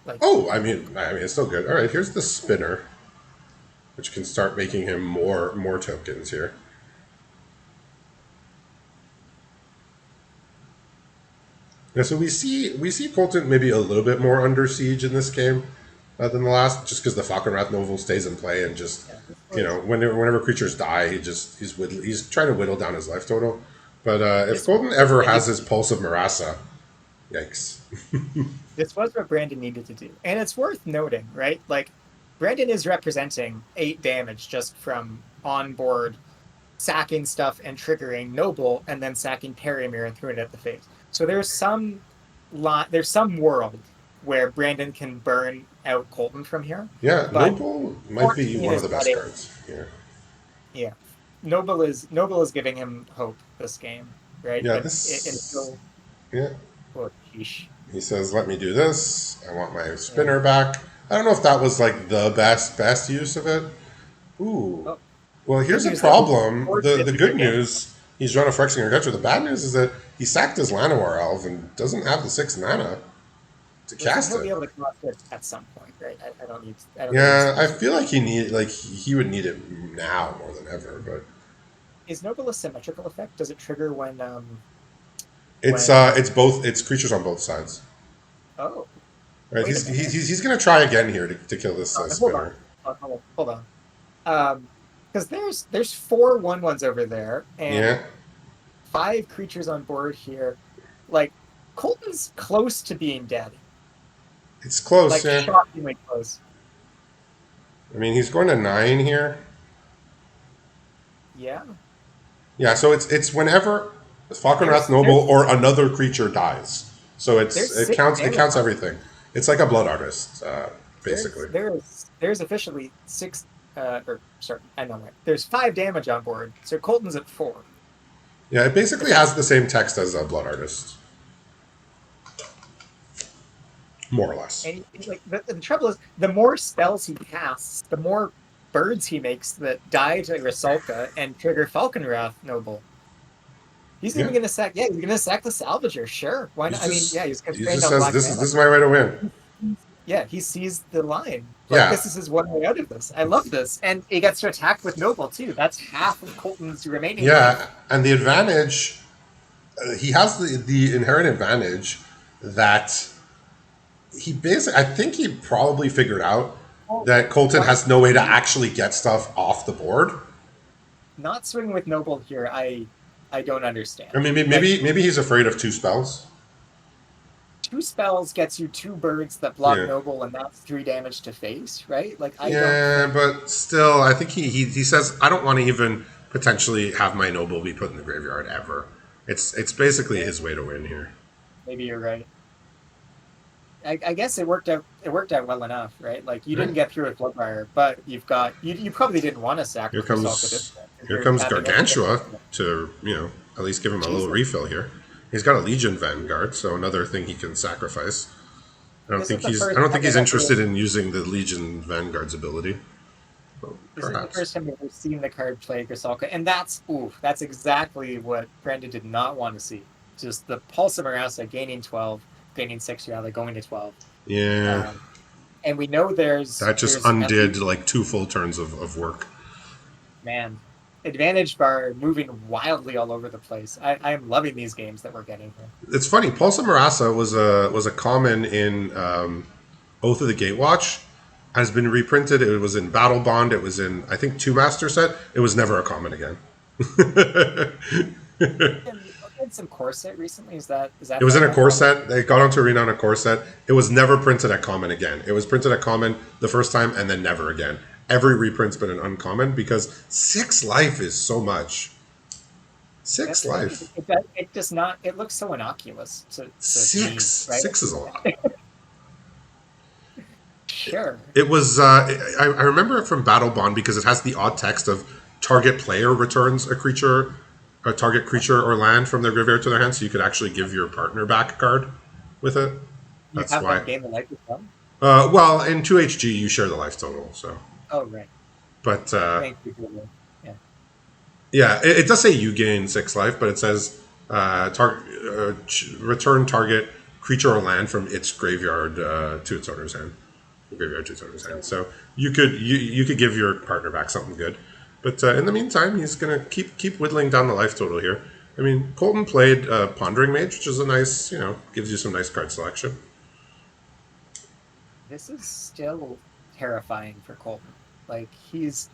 S2: Like
S1: Oh, it's still good. All right, here's the spinner, which can start making him more tokens here. Yeah, so we see Colton maybe a little bit more under siege in this game than the last, just because the Falcon Wrath Novel stays in play and just
S2: yeah,
S1: whenever creatures die, he's trying to whittle down his life total. But if
S2: this
S1: Colton ever
S2: and
S1: has his Pulse of Marasa, yikes!
S2: this was what Brandon needed to do, and it's worth noting, right? Like Brandon is representing 8 damage just from on board sacking stuff and triggering Noble, and then sacking Perimir and throwing it at the face. So there's some world where Brandon can burn out Colton from here,
S1: Yeah,
S2: but
S1: Noble might be
S2: 14
S1: one of
S2: is
S1: the
S2: not
S1: best
S2: it.
S1: cards here.
S2: Yeah, Noble is giving him hope this game, right?
S1: Yeah,
S2: But
S1: this.
S2: until
S1: Yeah,
S2: oh, sheesh.
S1: he says, "Let me do this. I want my spinner back." I don't know if that was like the best use of it. Ooh.
S2: Oh,
S1: Well,
S2: good
S1: here's a
S2: news though.
S1: problem.
S2: Forge
S1: The
S2: did
S1: the
S2: do
S1: good
S2: again.
S1: news, he's drawn a Phyrexian Architecture. The bad news is that he sacked his Llanowar Elf and doesn't have the 6 mana to
S2: Listen,
S1: cast
S2: he'll be
S1: it.
S2: able to cast it at some point, right? I don't think
S1: Yeah, I
S2: he's.
S1: feel like he would need it now more than ever. But
S2: Is Noble a symmetrical effect? Does it trigger
S1: it's
S2: when
S1: it's both it's creatures on both sides.
S2: oh,
S1: Right?
S2: wait a
S1: He's
S2: minute.
S1: he's, he's gonna try again here to kill this
S2: Hold on.
S1: spinner.
S2: Hold on. Because there's 4/1/1s over there and
S1: Yeah,
S2: 5 creatures on board here. Like Colton's close to being dead.
S1: it's close.
S2: Like
S1: Yeah,
S2: shockingly close.
S1: he's going to 9 here.
S2: Yeah.
S1: Yeah, so it's whenever Falcon Wrath
S2: There's
S1: Noble or another creature dies. So
S2: there's
S1: it
S2: six
S1: counts
S2: damage on
S1: everything. It's like a Blood Artist, basically.
S2: there's officially 6 or sorry, I know right. There's 5 damage on board. So Colton's at 4.
S1: Yeah, it basically
S2: Defense.
S1: has the same text as a Blood Artist, more or less.
S2: And like the trouble is, the more spells he casts, the more birds he makes that die to Rasalka and trigger Falcon Wrath Noble. He's
S1: Yeah,
S2: even gonna sack. Yeah, he's gonna sack the Salvager. Sure, why not? I mean, yeah, he's
S1: he
S2: constrained
S1: just
S2: on
S1: says
S2: black
S1: this
S2: mana.
S1: is my way to win.
S2: Yeah, he sees the line. Like
S1: Yeah,
S2: this is his one way out of this. I love this, and he gets to attack with Noble too. That's half of Colton's remaining
S1: yeah,
S2: life.
S1: and the advantage he has the inherent advantage that he basically I think he probably figured out
S2: Well,
S1: that Colton
S2: why
S1: has no way to actually get stuff off the board.
S2: not swing with Noble here? I don't understand.
S1: I mean,
S2: Like
S1: maybe he's afraid of 2 spells.
S2: two spells gets you two birds that block
S1: Yeah.
S2: noble, and that's 3 damage to face, right? Like I don't
S1: Yeah,
S2: think
S1: but still, I think he says I don't want to even potentially have my noble be put in the graveyard ever. It's basically his way to win here.
S2: maybe you're right. I guess it worked out. It worked out well enough, right? Like you
S1: Right?
S2: didn't get through with Bloodbriar, but you've got you. You probably didn't want to
S1: Here
S2: sacrifice Ulk at this
S1: comes
S2: point because
S1: here
S2: you're
S1: comes
S2: tapping out.
S1: Gargantua to at least give him a little
S2: Jesus,
S1: refill here. He's got a Legion Vanguard, so another thing he can sacrifice.
S2: this is the
S1: I
S2: first
S1: don't
S2: time
S1: think
S2: I've
S1: he's
S2: ever.
S1: interested in using the Legion Vanguard's ability. Well,
S2: This is the
S1: perhaps.
S2: first time I've ever seen the card play Griselka, and that's exactly what Brandon did not want to see. Just the Pulse of Marassa gaining 12, gaining 6 rather, going to 12.
S1: Yeah,
S2: Um, and we know there's
S1: that just
S2: there's at
S1: undid
S2: least
S1: like two full turns of work.
S2: man advantage bar moving wildly all over the place. I am loving these games that we're getting here.
S1: It's funny. Pulsa Marasa was a common in Oath of the Gatewatch. Has been reprinted. It was in Battle Bond. It was in I think Two Master set. It was never a common again.
S2: And some corset recently. Is
S1: It
S2: that
S1: was in a
S2: that
S1: core
S2: common?
S1: set. They got onto Arena on a core set. It was never printed at common again. It was printed at common the first time and then never again. Every reprint's been an uncommon because 6 life is so much.
S2: That's
S1: Six
S2: the thing.
S1: life.
S2: It does not. It looks so innocuous to
S1: Six.
S2: me, right?
S1: Six is a lot.
S2: Sure.
S1: It was. I remember it from Battle Bond because it has the odd text of target player returns a target creature or land from their graveyard to their hand, so you could actually give your partner back a card with it.
S2: You
S1: That's
S2: have
S1: why.
S2: them gain the life as well.
S1: Well, in 2HG you share the life total, so.
S2: Oh right.
S1: But
S2: Thank you for the yeah.
S1: yeah, it does say you gain 6 life, but it says return target creature or land from its graveyard to its owner's hand. Graveyard to its owner's hand.
S2: So
S1: So you could give your partner back something good, but in the meantime, he's gonna keep whittling down the life total here. I mean, Colton played Pondering Mage, which is a nice, gives you some nice card selection.
S2: this is still terrifying for Colton. Like he's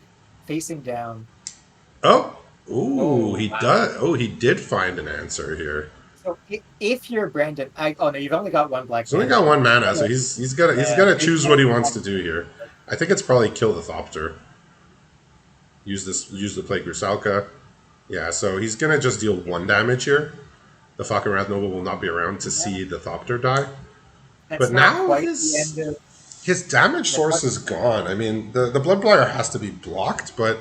S2: facing down.
S1: Oh, ooh,
S2: Oh
S1: he
S2: wow.
S1: does. Oh, he did find an answer here.
S2: So if you're Brandon, oh no, you've only got one black
S1: He's only
S2: mana.
S1: got one mana, so he's
S2: Yeah,
S1: gotta
S2: he's
S1: choose what he wants to do here. I think it's probably kill the Thopter. Use the Plague Rusalka. Yeah, so he's gonna just deal 1 damage here. The Falkenrath Noble will not be around to
S2: yeah,
S1: see the Thopter die.
S2: that's
S1: But
S2: not
S1: now
S2: quite the end of
S1: his damage
S2: the
S1: source is gone. I mean, the Bloodbriar has to be blocked, but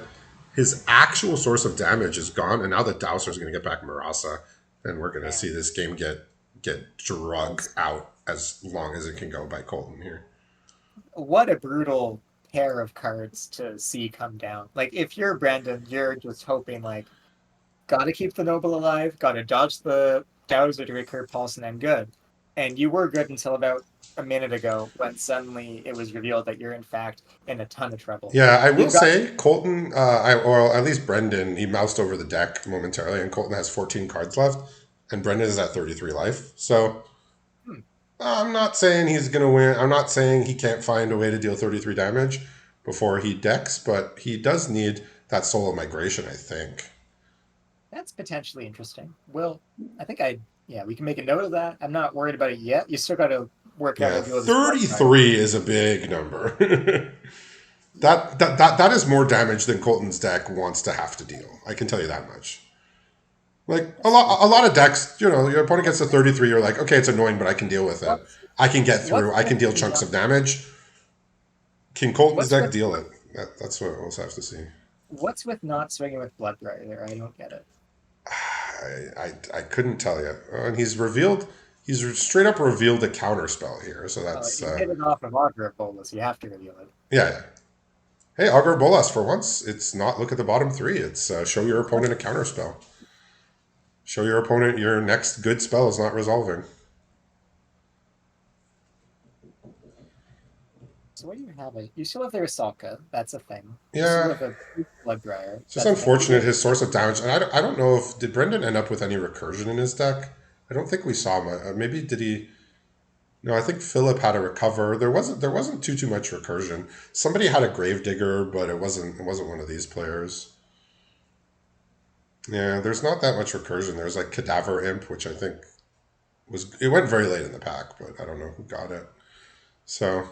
S1: his actual source of damage is gone, and now the Dowser is going to get back Marasa, and we're going to
S2: man.
S1: see this game get drug out as long as it can go by Colton here.
S2: What a brutal pair of cards to see come down. Like if you're Brandon, you're just hoping like gotta keep the noble alive, gotta dodge the Dowser to recur pulse, and I'm good. And you were good until about a minute ago when suddenly it was revealed that you're in fact in a ton of trouble.
S1: Yeah, I will
S2: You've got
S1: say Colton, or at least Brendan, he moused over the deck momentarily, and Colton has 14 cards left, and Brendan is at 33 life. So
S2: hmm,
S1: I'm not saying he's going to win. I'm not saying he can't find a way to deal 33 damage before he decks, but he does need that Soul of Migration, I think.
S2: that's potentially interesting. Well, I think yeah, we can make a note of that. I'm not worried about it yet. You still gotta work out how
S1: Yeah,
S2: to deal with this blood prior.
S1: 33 is a big number. That is more damage than Colton's deck wants to have to deal. I can tell you that much. Like
S2: That's true.
S1: a lot of decks, your opponent gets to 33, you're like, okay, it's annoying, but I can deal with it.
S2: What's
S1: I can get
S2: what's
S1: through. I can
S2: with
S1: deal
S2: the
S1: chunks of damage. Can Colton's
S2: what's
S1: deck
S2: with
S1: deal it? That's what we'll have to see.
S2: what's with not swinging with blood right there? I don't get it.
S1: I couldn't tell you. And he's straight up revealed a counter spell here. So that's,
S2: You hit it off of Augur Bolus. You have to reveal it.
S1: yeah. Hey, Augur Bolas, for once, it's not look at the bottom 3. It's show your opponent a counter spell. Show your opponent your next good spell is not resolving.
S2: So what do you have? You still have the Rusalka. That's a thing. You still
S1: Yeah,
S2: have a Blood Briar.
S1: it's just
S2: That's a thing.
S1: unfortunate his source of damage. And I don't know if, did Brendan end up with any recursion in his deck? I don't think we saw him. Maybe did he? No, I think Philip had a recover. There wasn't too much recursion. Somebody had a Gravedigger, but it wasn't one of these players. Yeah, there's not that much recursion. There's like Cadaver Imp, which I think it went very late in the pack, but I don't know who got it. So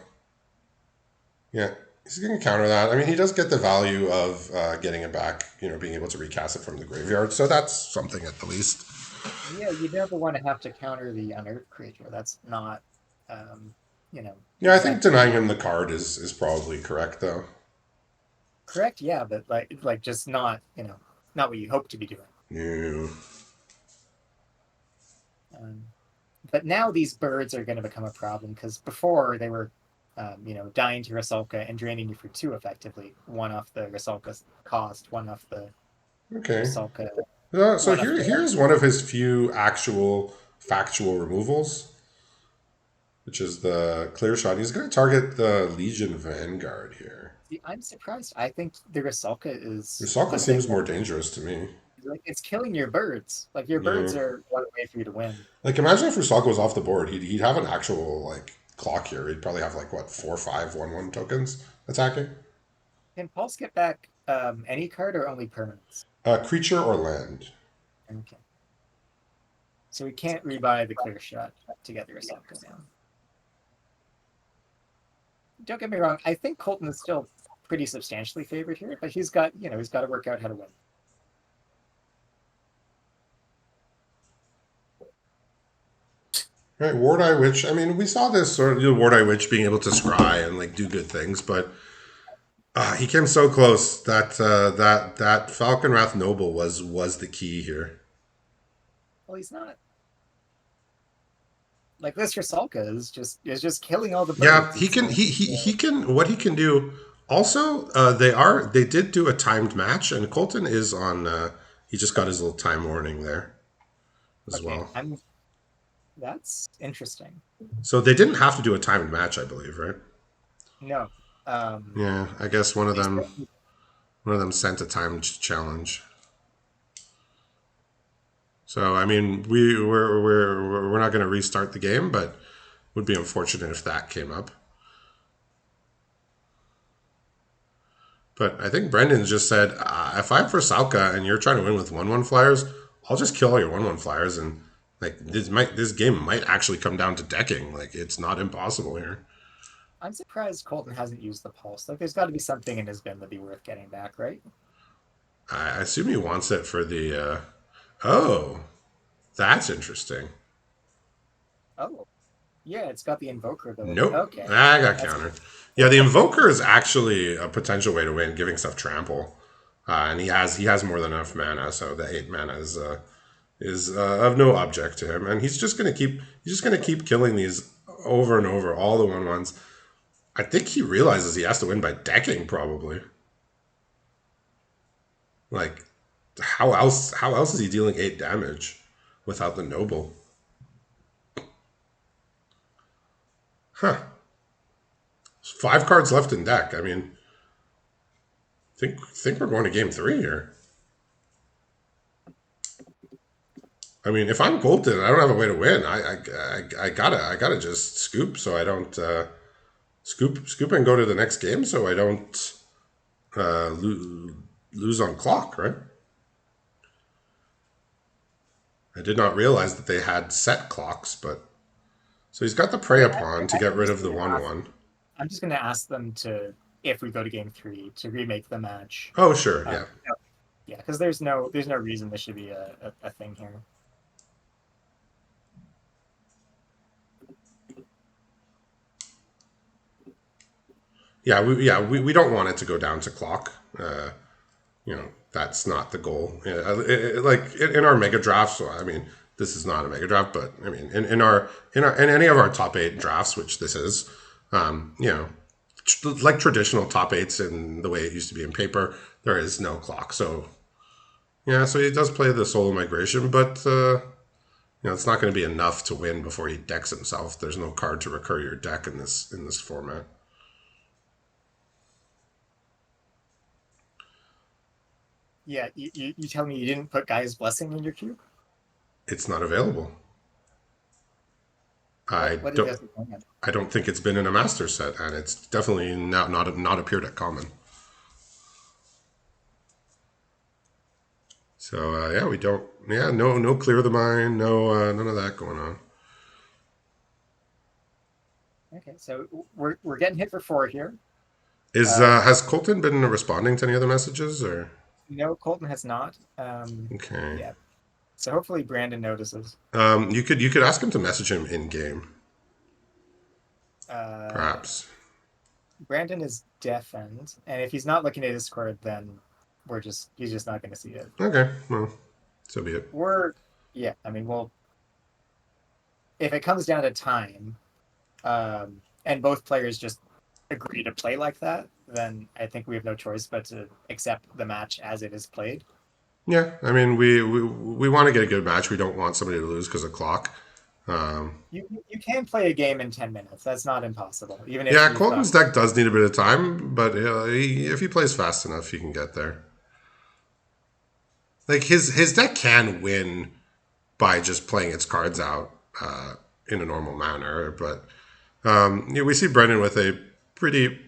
S1: yeah, he's going to counter that. I mean, he does get the value of getting it back, being able to recast it from the graveyard. So that's something at the least.
S2: Yeah, you never want to have to counter the unearthed creature. That's not, um,
S1: Yeah, I think
S2: exactly
S1: denying him the card is probably correct though.
S2: correct. Yeah, but like just not, not what you hope to be doing.
S1: Yeah.
S2: Um, but now these birds are going to become a problem because before they were, dying to Rusalka and draining you for two effectively. One off the Rusalka's cost, one off the
S1: Okay.
S2: Rusalka,
S1: So
S2: one off the.
S1: here's one of his few actual factual removals, which is the clear shot. He's going to target the Legion Vanguard here.
S2: See, I'm surprised. I think the Rusalka is
S1: Rusalka
S2: the thing
S1: seems more dangerous to me.
S2: like it's killing your birds. Like your
S1: Yeah.
S2: birds are one way for you to win.
S1: Like imagine if Rusalka was off the board, he'd have an actual like clock here. He'd probably have like what 4, 5, 1, 1 tokens attacking.
S2: Can Pulse get back any card or only permanents?
S1: Creature or land.
S2: Okay. So we can't rebuy the clear shot to get the Rusalka down. Don't get me wrong, I think Colton is still pretty substantially favored here, but he's got to work out how to win.
S1: Right, Ward Eye Witch. I mean, we saw this sort of Ward Eye Witch being able to scry and like do good things, but he came so close that that Falcon Wrath Noble was the key here.
S2: Well, he's not like this Rusalka is just killing all the
S1: Yeah,
S2: birds.
S1: he
S2: It's
S1: can
S2: like
S1: he can what he can do. Also, they did do a timed match, and Colton is on. He just got his little time warning there as
S2: okay,
S1: well.
S2: that's interesting.
S1: So they didn't have to do a timed match, I believe, right?
S2: No. Um
S1: Yeah, I guess
S2: they
S1: one of them sent a timed challenge. So I mean, we're not going to restart the game, but would be unfortunate if that came up. But I think Brendan just said, if I'm for Salka and you're trying to win with 1/1 flyers, I'll just kill all your 1/1 flyers, and like this game might actually come down to decking. Like it's not impossible here.
S2: I'm surprised Colton hasn't used the pulse. Like there's gotta be something in his bin that'd be worth getting back, right?
S1: I assume he wants it for the. Oh, that's interesting.
S2: Oh. Yeah, it's got the invoker ability.
S1: Nope,
S2: Okay.
S1: I got
S2: That's
S1: countered. Yeah, the Invoker is actually a potential way to win, giving stuff trample, and he has more than enough mana, so the 8 mana is of no object to him, and he's just gonna keep killing these over and over, all the 1/1s. I think he realizes he has to win by decking, probably. Like, how else is he dealing 8 damage without the noble? Huh. 5 cards left in deck. I mean, think we're going to game 3 here. I mean, if I'm Colton, I don't have a way to win. I gotta just scoop so I don't scoop and go to the next game so I don't lose on clock, right? I did not realize that they had set clocks, but so he's got the prey upon to get
S2: I'm
S1: rid
S2: just
S1: of the
S2: gonna
S1: one
S2: ask
S1: one.
S2: I'm just gonna ask them to, if we go to game three, to remake the match.
S1: Oh sure,
S2: Uh,
S1: yeah.
S2: yeah, because there's no reason this should be a thing here.
S1: We don't want it to go down to clock. That's not the goal. Like in our mega drafts. So, I mean, this is not a mega draft, but I mean, in any of our top 8 drafts, which this is, um, you know, like traditional top 8s in the way it used to be in paper, there is no clock. So yeah, so he does play the solo migration, but it's not going to be enough to win before he decks himself. There's no card to recur your deck in this format.
S2: Yeah, you tell me you didn't put Guy's Blessing in your cube?
S1: It's not available.
S2: What
S1: I
S2: what did
S1: don't.
S2: this mean?
S1: I don't think it's been in a master set, and it's definitely not appeared at common. So yeah, we don't. Yeah, no clear the mind, no none of that going on.
S2: Okay, so we're getting hit for 4 here.
S1: Is
S2: Uh,
S1: has Colton been responding to any other messages or?
S2: no, Colton has not.
S1: Okay.
S2: Yeah. So hopefully Brandon notices.
S1: You could ask him to message him in game,
S2: Uh,
S1: perhaps.
S2: Brandon is deafened, and if he's not looking at Discord, then he's just not going to see it.
S1: Okay, well, so be it.
S2: We're yeah. I mean, well, if it comes down to time, and both players just agree to play like that, then I think we have no choice but to accept the match as it is played.
S1: Yeah, I mean, we want to get a good match. We don't want somebody to lose because of clock. Um,
S2: You can play a game in 10 minutes. That's not impossible, even if
S1: yeah,
S2: you've got.
S1: Colton's deck does need a bit of time, but if he plays fast enough, he can get there. Like his deck can win by just playing its cards out in a normal manner, but we see Brendan with a pretty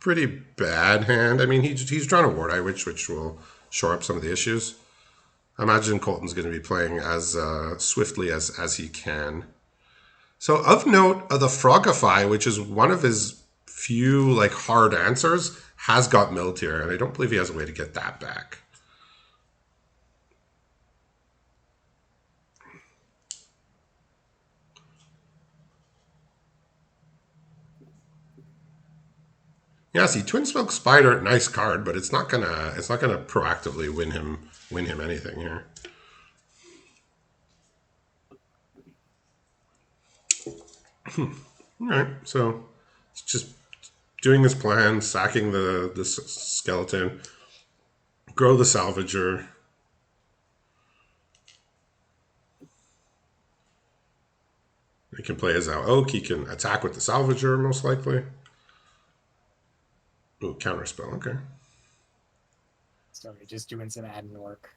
S1: pretty bad hand. I mean, he's drawn a Ward Eye, which will shore up some of the issues. I imagine Colton's going to be playing as swiftly as he can. So of note, the Frogify, which is one of his few like hard answers, has got milled here, and I don't believe he has a way to get that back. Yeah, see, Twin Smoke Spider, nice card, but it's not gonna proactively win him anything here. All right, so it's just doing this plan, sacking the skeleton, grow the salvager. He can play his out oak. He can attack with the salvager most likely. Ooh, counterspell. Okay.
S2: Sorry, just doing some admin work.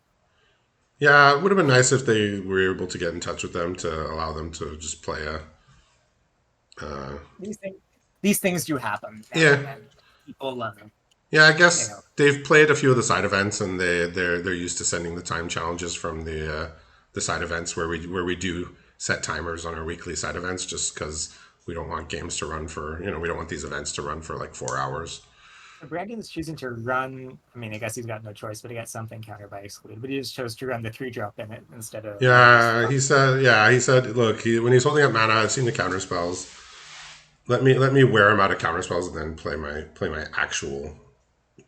S1: Yeah, it would have been nice if they were able to get in touch with them to allow them to just play a.
S2: These things, these things do happen now
S1: Yeah,
S2: and then. People love them,
S1: yeah. I
S2: you
S1: guess
S2: know.
S1: they've played a few of the side events, and they're used to sending the time challenges from the side events where we do set timers on our weekly side events, just because we don't want games to run for we don't want these events to run for like 4 hours.
S2: Brandon is choosing to run. I mean, I guess he's got no choice, but he got something countered by exclude. But he just chose to run the 3 drop in it instead of just.
S1: Yeah, he said. Yeah, he said. Look, when he's holding up mana, I've seen the counter spells. Let me wear him out of counter spells and then play my actual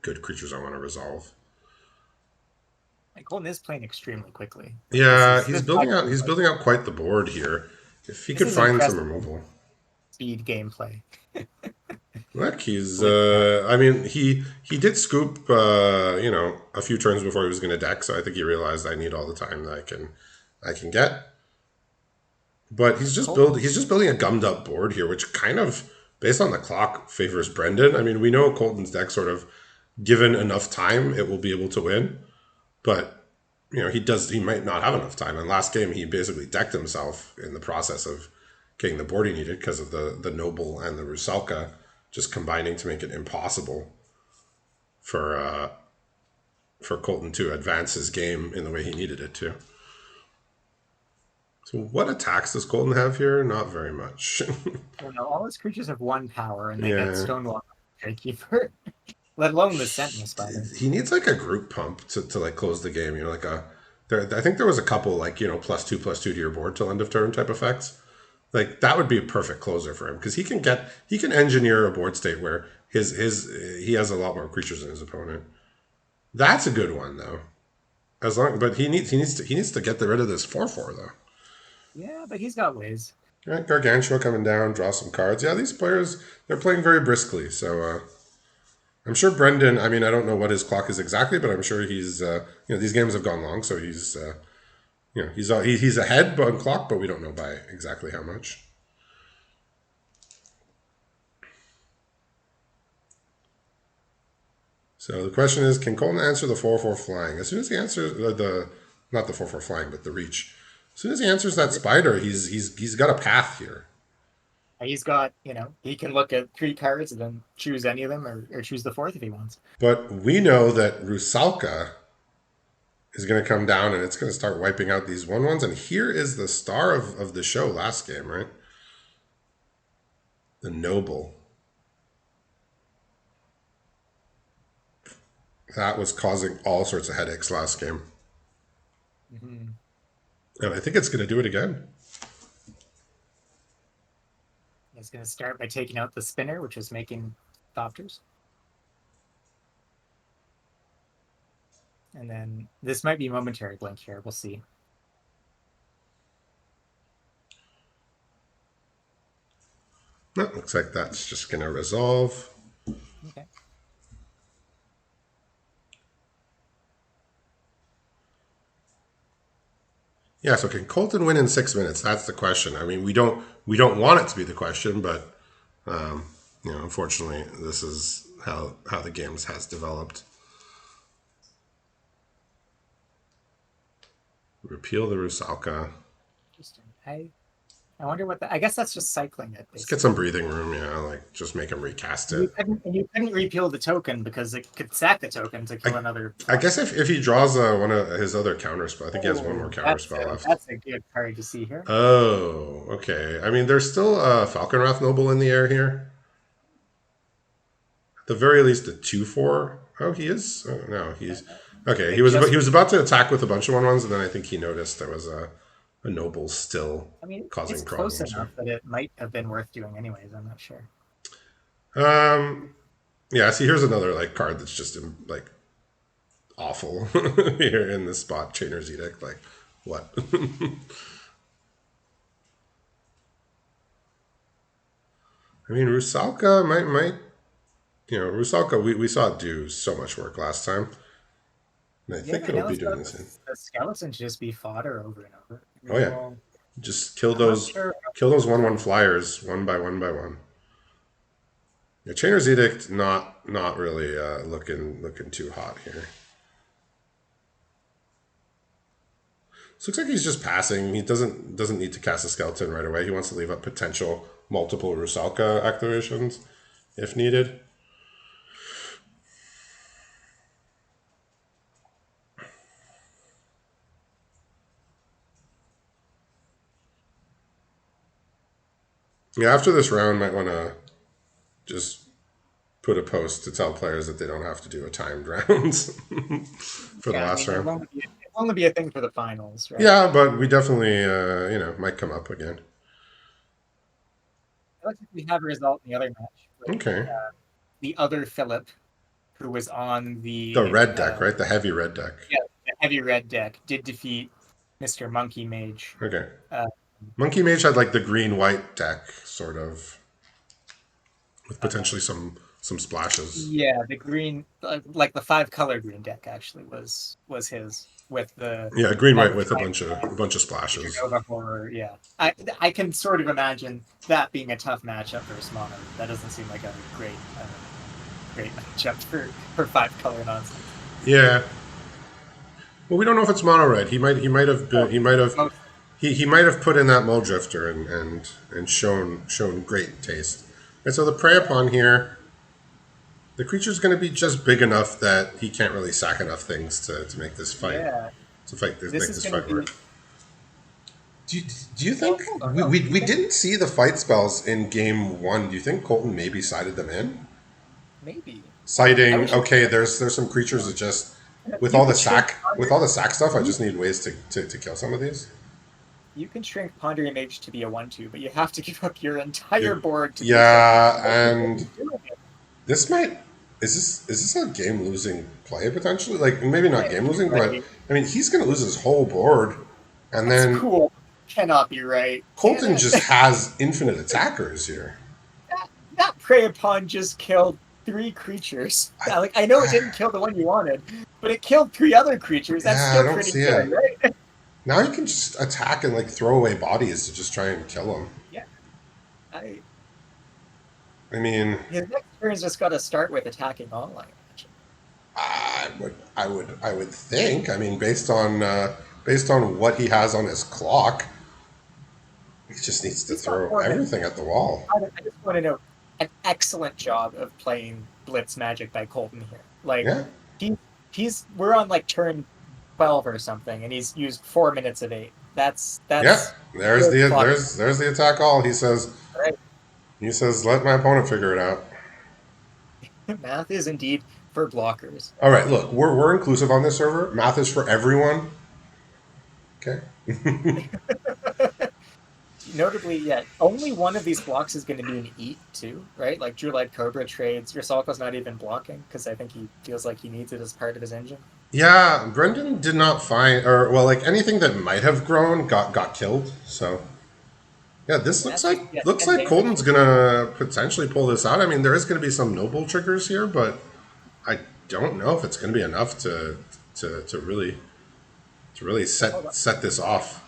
S1: good creatures I want to resolve.
S2: Like Colton is playing extremely quickly. Like
S1: Yeah, he's
S2: this
S1: building out. He's building out quite the board here. If he
S2: this
S1: could
S2: is
S1: find some
S2: impressive
S1: removal.
S2: speed gameplay.
S1: Look, he's.
S2: With
S1: I mean, he did scoop. A few turns before he was going to deck, so I think he realized I need all the time that I can get. But
S2: Colton,
S1: he's just building a gummed up board here, which kind of, based on the clock, favors Brendan. I mean, we know Colton's deck sort of, given enough time, it will be able to win. But he might not have enough time. And last game, he basically decked himself in the process of getting the board he needed because of the Noble and the Rusalka just combining to make it impossible for for Colton to advance his game in the way he needed it to. So what attacks does Colton have here? Not very much.
S2: all his creatures have 1 power, and they get
S1: Yeah.
S2: Stonewall Gatekeeper, let alone the Sentinel Spider.
S1: He needs like a group pump to like close the game. Like I think there was a couple like +2/+2 to your board till end of turn type effects. Like that would be a perfect closer for him because he can engineer a board state where his he has a lot more creatures than his opponent. That's a good one though. But he needs to get rid of this 4/4 though.
S2: Yeah, but he's got ways.
S1: Right, Gargantua coming down, draw some cards. Yeah, these players they're playing very briskly. So I'm sure Brendan. I mean, I don't know what his clock is exactly, but I'm sure he's. These games have gone long, so he's. He's ahead on clock, but we don't know by exactly how much. So the question is, can Colton answer the 4/4 flying? As soon as he answers the not the 4/4 flying, but the reach. As soon as he answers that spider, he's got a path here.
S2: He's got, he can look at 3 cards and then choose any of them or choose the fourth if he wants.
S1: But we know that Rusalka is going to come down and it's going to start wiping out these 1/1s. And here is the star of the show last game, right? The Noble. That was causing all sorts of headaches last game.
S2: Mm-hmm.
S1: And I think it's going to do it again.
S2: He's going to start by taking out the spinner, which is making Thopters. And then this might be momentary blink here. We'll see.
S1: No, looks like that's just going to resolve.
S2: Okay.
S1: Yeah, so can Colton win in 6 minutes? That's the question. I mean, we don't want it to be the question, but unfortunately, this is how the games has developed. Repeal the Rusalka.
S2: Interesting. I wonder what I guess that's just cycling it.
S1: Let's get some breathing room, like just make him recast it.
S2: You couldn't repeal the token because it could sack the token to kill another.
S1: I guess if he draws one of his other counter spell, I think he has one more counter spell left.
S2: That's a good card to see here.
S1: Oh, okay. I mean, there's still a Falconwrath Noble in the air here. At the very least, a 2/4. Oh, he is. Oh, no, he's okay. He was about to attack with a bunch of 1/1s, and then I think he noticed there was a Noble still causing
S2: it's
S1: problems.
S2: Close enough that it might have been worth doing anyways. I'm not sure.
S1: Yeah. See, here's another card that's just awful here in this spot. Chainer's Edict. What? I mean, Rusalka might. Rusalka, we saw it do so much work last time. And I think it'll be doing the same.
S2: The skeletons just be fodder over and over.
S1: Oh yeah, just kill those 1/1 flyers one by one. Yeah, Chainer's Edict not really looking too hot here. So looks like he's just passing. He doesn't need to cast a skeleton right away. He wants to leave up potential multiple Rusalka activations if needed. Yeah, after this round, might want to just put a post to tell players that they don't have to do a timed round for the last round.
S2: It'll only be a thing for the finals, right?
S1: Yeah, but we definitely, might come up again.
S2: I like we have a result in the other match.
S1: With, okay.
S2: The other Philip, who was on the
S1: red deck, right? The heavy red deck.
S2: Yeah, the heavy red deck did defeat Mr. Monkey Mage.
S1: Okay. Monkey Mage had the green-white deck, sort of, with potentially some splashes.
S2: Yeah, the green, the 5-color green deck actually was his with the
S1: green-white with a bunch of splashes.
S2: Nova Horror, yeah. I can sort of imagine that being a tough matchup for Mono. That doesn't seem like a great matchup for 5-color nonsense.
S1: Yeah. Well, we don't know if it's mono red. He might have put in that Muldrifter and shown great taste. And so the Prey Upon here, the creature's going to be just big enough that he can't really sack enough things to make this fight.
S2: Yeah.
S1: Make this fight work. Do you think we didn't see the fight spells in game 1? Do you think Colton maybe sided them in?
S2: Maybe.
S1: Citing, okay, there's some creatures that just with all the sack stuff, I just need ways to kill some of these.
S2: You can shrink Pondering Mage to be a 1/2, but you have to give up your entire board to
S1: and this might is this a game losing play potentially? Maybe not game losing, but I mean he's gonna lose his whole board. And then
S2: cool. Cannot be right.
S1: Colton just has infinite attackers here.
S2: That Prey Upon just killed 3 creatures. I know it didn't kill the one you wanted, but it killed 3 other creatures. That's still pretty good, right?
S1: Now you can just attack and throw away bodies to just try and kill them.
S2: Yeah. I
S1: mean,
S2: his next turn's just got to start with attacking online.
S1: I would think. I mean, based on what he has on his clock, he just needs to throw everything at the wall.
S2: I just want to know an excellent job of playing Blitz Magic by Colton here. We're on turn 12 or something, and he's used 4 minutes of 8. That's
S1: There's the attack all. He says.
S2: Right.
S1: He says, "Let my opponent figure it out."
S2: Math is indeed for blockers.
S1: All right, look, we're inclusive on this server. Math is for everyone. Okay.
S2: Notably, yeah, only one of these blocks is going to be an eat too, right? Like Drew Light Cobra trades. Rusalka's not even blocking because I think he feels like he needs it as part of his engine.
S1: Yeah, Brendan did not find, or well, like anything that might have grown got killed. So yeah, this
S2: And
S1: looks
S2: that's just,
S1: like
S2: yeah,
S1: looks
S2: 10
S1: like
S2: damage.
S1: Colton's gonna potentially pull this out. I mean, there is gonna be some noble triggers here, but I don't know if it's gonna be enough to really
S2: Hold on.
S1: set this off.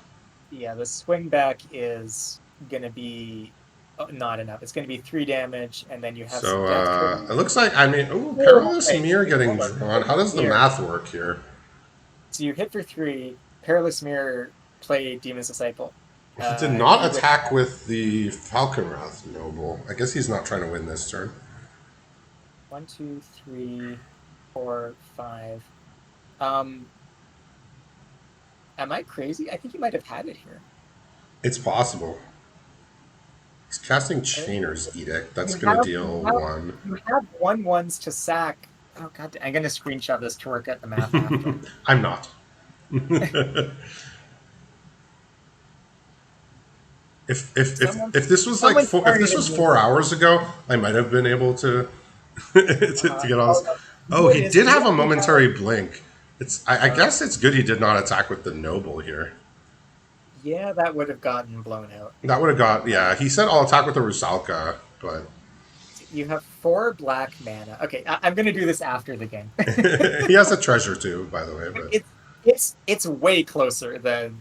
S2: Yeah, the swing back is going to be not enough. It's going to be 3 damage, and then you have some
S1: So
S2: death trigger.
S1: it looks like, I mean, ooh,
S2: Oh,
S1: perilous
S2: wait,
S1: mirror getting
S2: hold on.
S1: drawn. How does the
S2: Mirror.
S1: math work here?
S2: So you hit for 3. Perilous Mirror play Demon's Disciple.
S1: He did not
S2: You would
S1: attack with the Falconwrath Noble. I guess he's not trying to win this turn.
S2: 1, 2, 3, 4, 5. Um, am I crazy? I think you might have had it here.
S1: It's possible. He's casting
S2: I think
S1: Chainer's Edict. That's
S2: you
S1: going to
S2: have
S1: deal 1.
S2: you have 1/1s to sack. Oh god, I'm gonna screenshot this to work out the math after.
S1: I'm not.
S2: Someone,
S1: If this was like
S2: someone
S1: if this
S2: started
S1: was
S2: in
S1: 4 hours ago, I might have been able to to get all this.
S2: oh,
S1: Oh, he did have a
S2: you
S1: momentary blink. I
S2: have,
S1: guess it's good he did not attack with the noble here.
S2: yeah, that would have gotten blown out.
S1: That would have got, yeah. He said I'll attack with the Rusalka, but
S2: You have 4 black mana. Okay, I'm gonna do this after the game.
S1: he has a treasure too, by the way. But
S2: It's way closer than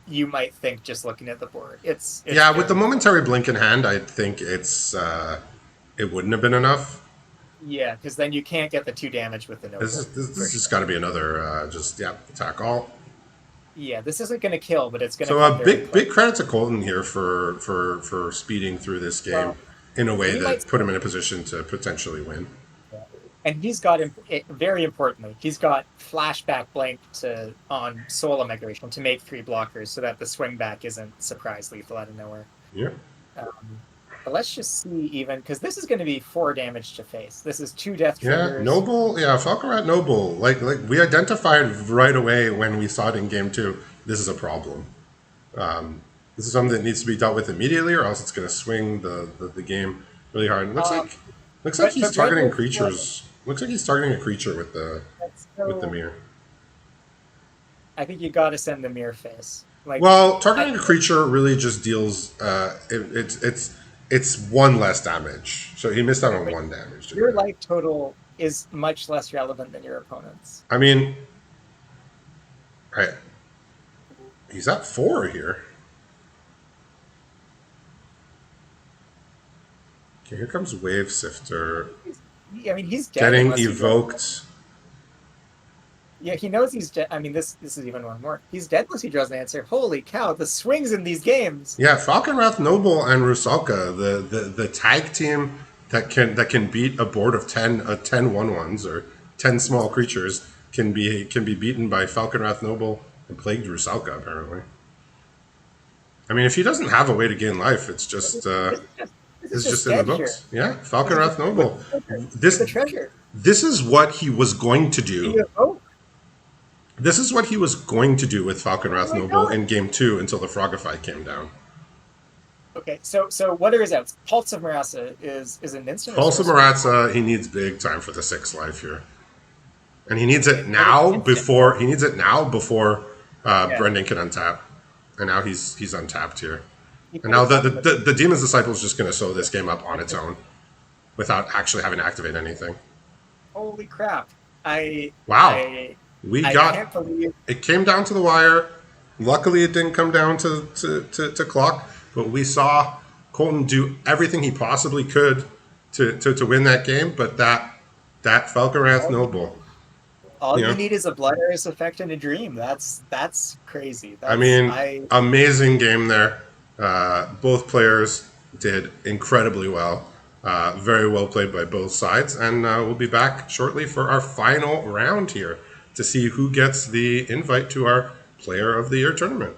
S2: you might think just looking at the board. It's
S1: yeah, with the
S2: very
S1: momentary blink in hand, I think it wouldn't have been enough.
S2: yeah, because then you can't get the 2 damage with the noble.
S1: This has got to be another just yeah attack all.
S2: Yeah, this isn't gonna kill, but it's gonna
S1: So
S2: come
S1: a
S2: very close.
S1: big credit to Colton here for speeding through this game
S2: Well,
S1: in a way
S2: we might
S1: that put him in a position to potentially win.
S2: and he's got very importantly, he's got flashback blank to on Solar Migration to make 3 blockers so that the swing back isn't surprise lethal out of nowhere.
S1: Yeah.
S2: But let's just see even because this is going to be 4 damage to face. This is 2 death
S1: Yeah,
S2: triggers.
S1: Noble. Yeah, Falconrat Noble. Like we identified right away when we saw it in game 2. This is a problem. This is something that needs to be dealt with immediately, or else it's going to swing the game really hard. It looks like he's targeting creatures. Looks like he's targeting a creature with the mirror.
S2: I think you got to send the mirror face. Like,
S1: Well, targeting a creature really just deals. It's 1 less damage, so he missed out on 1 damage.
S2: Your life total is much less relevant than your opponent's.
S1: I mean, right? He's at 4 here. Okay, here comes Wave Sifter.
S2: I mean, he's dead.
S1: Getting
S2: unless he
S1: evoked.
S2: Yeah, he knows he's dead. I mean, this is even one more. He's dead unless he draws an answer. Holy cow, the swings in these games.
S1: Yeah, Falconwrath Noble and Rusalka, the tag team that can beat a board of 10 1/1s or 10 small creatures can be beaten by Falconwrath Noble and Plagued Rusalka apparently. I mean, if he doesn't have a way to gain life, it's just it's just in the books. Here. Yeah, Falconwrath Noble.
S2: The treasure.
S1: This is what he was going to do.
S2: Oh.
S1: This is what he was going to do with Falconwrath Noble in game 2 until the Frogify came down.
S2: Okay, so what are his outs? Pulse of Marasa is an instant.
S1: Pulse of Marasa, he needs big time for the 6 life here, and he needs it now before Brendan can untap, and now he's untapped here, and now the Demon's Disciple is just going to sew this game up on its own, without actually having to activate anything.
S2: Holy crap!
S1: It came down to the wire. Luckily, it didn't come down to clock. But we saw Colton do everything he possibly could to win that game. But that Falconwrath Noble.
S2: All you need is a Blood Iris effect and a dream. That's crazy.
S1: Amazing game there. Both players did incredibly well. Very well played by both sides. And we'll be back shortly for our final round here to see who gets the invite to our Player of the Year tournament.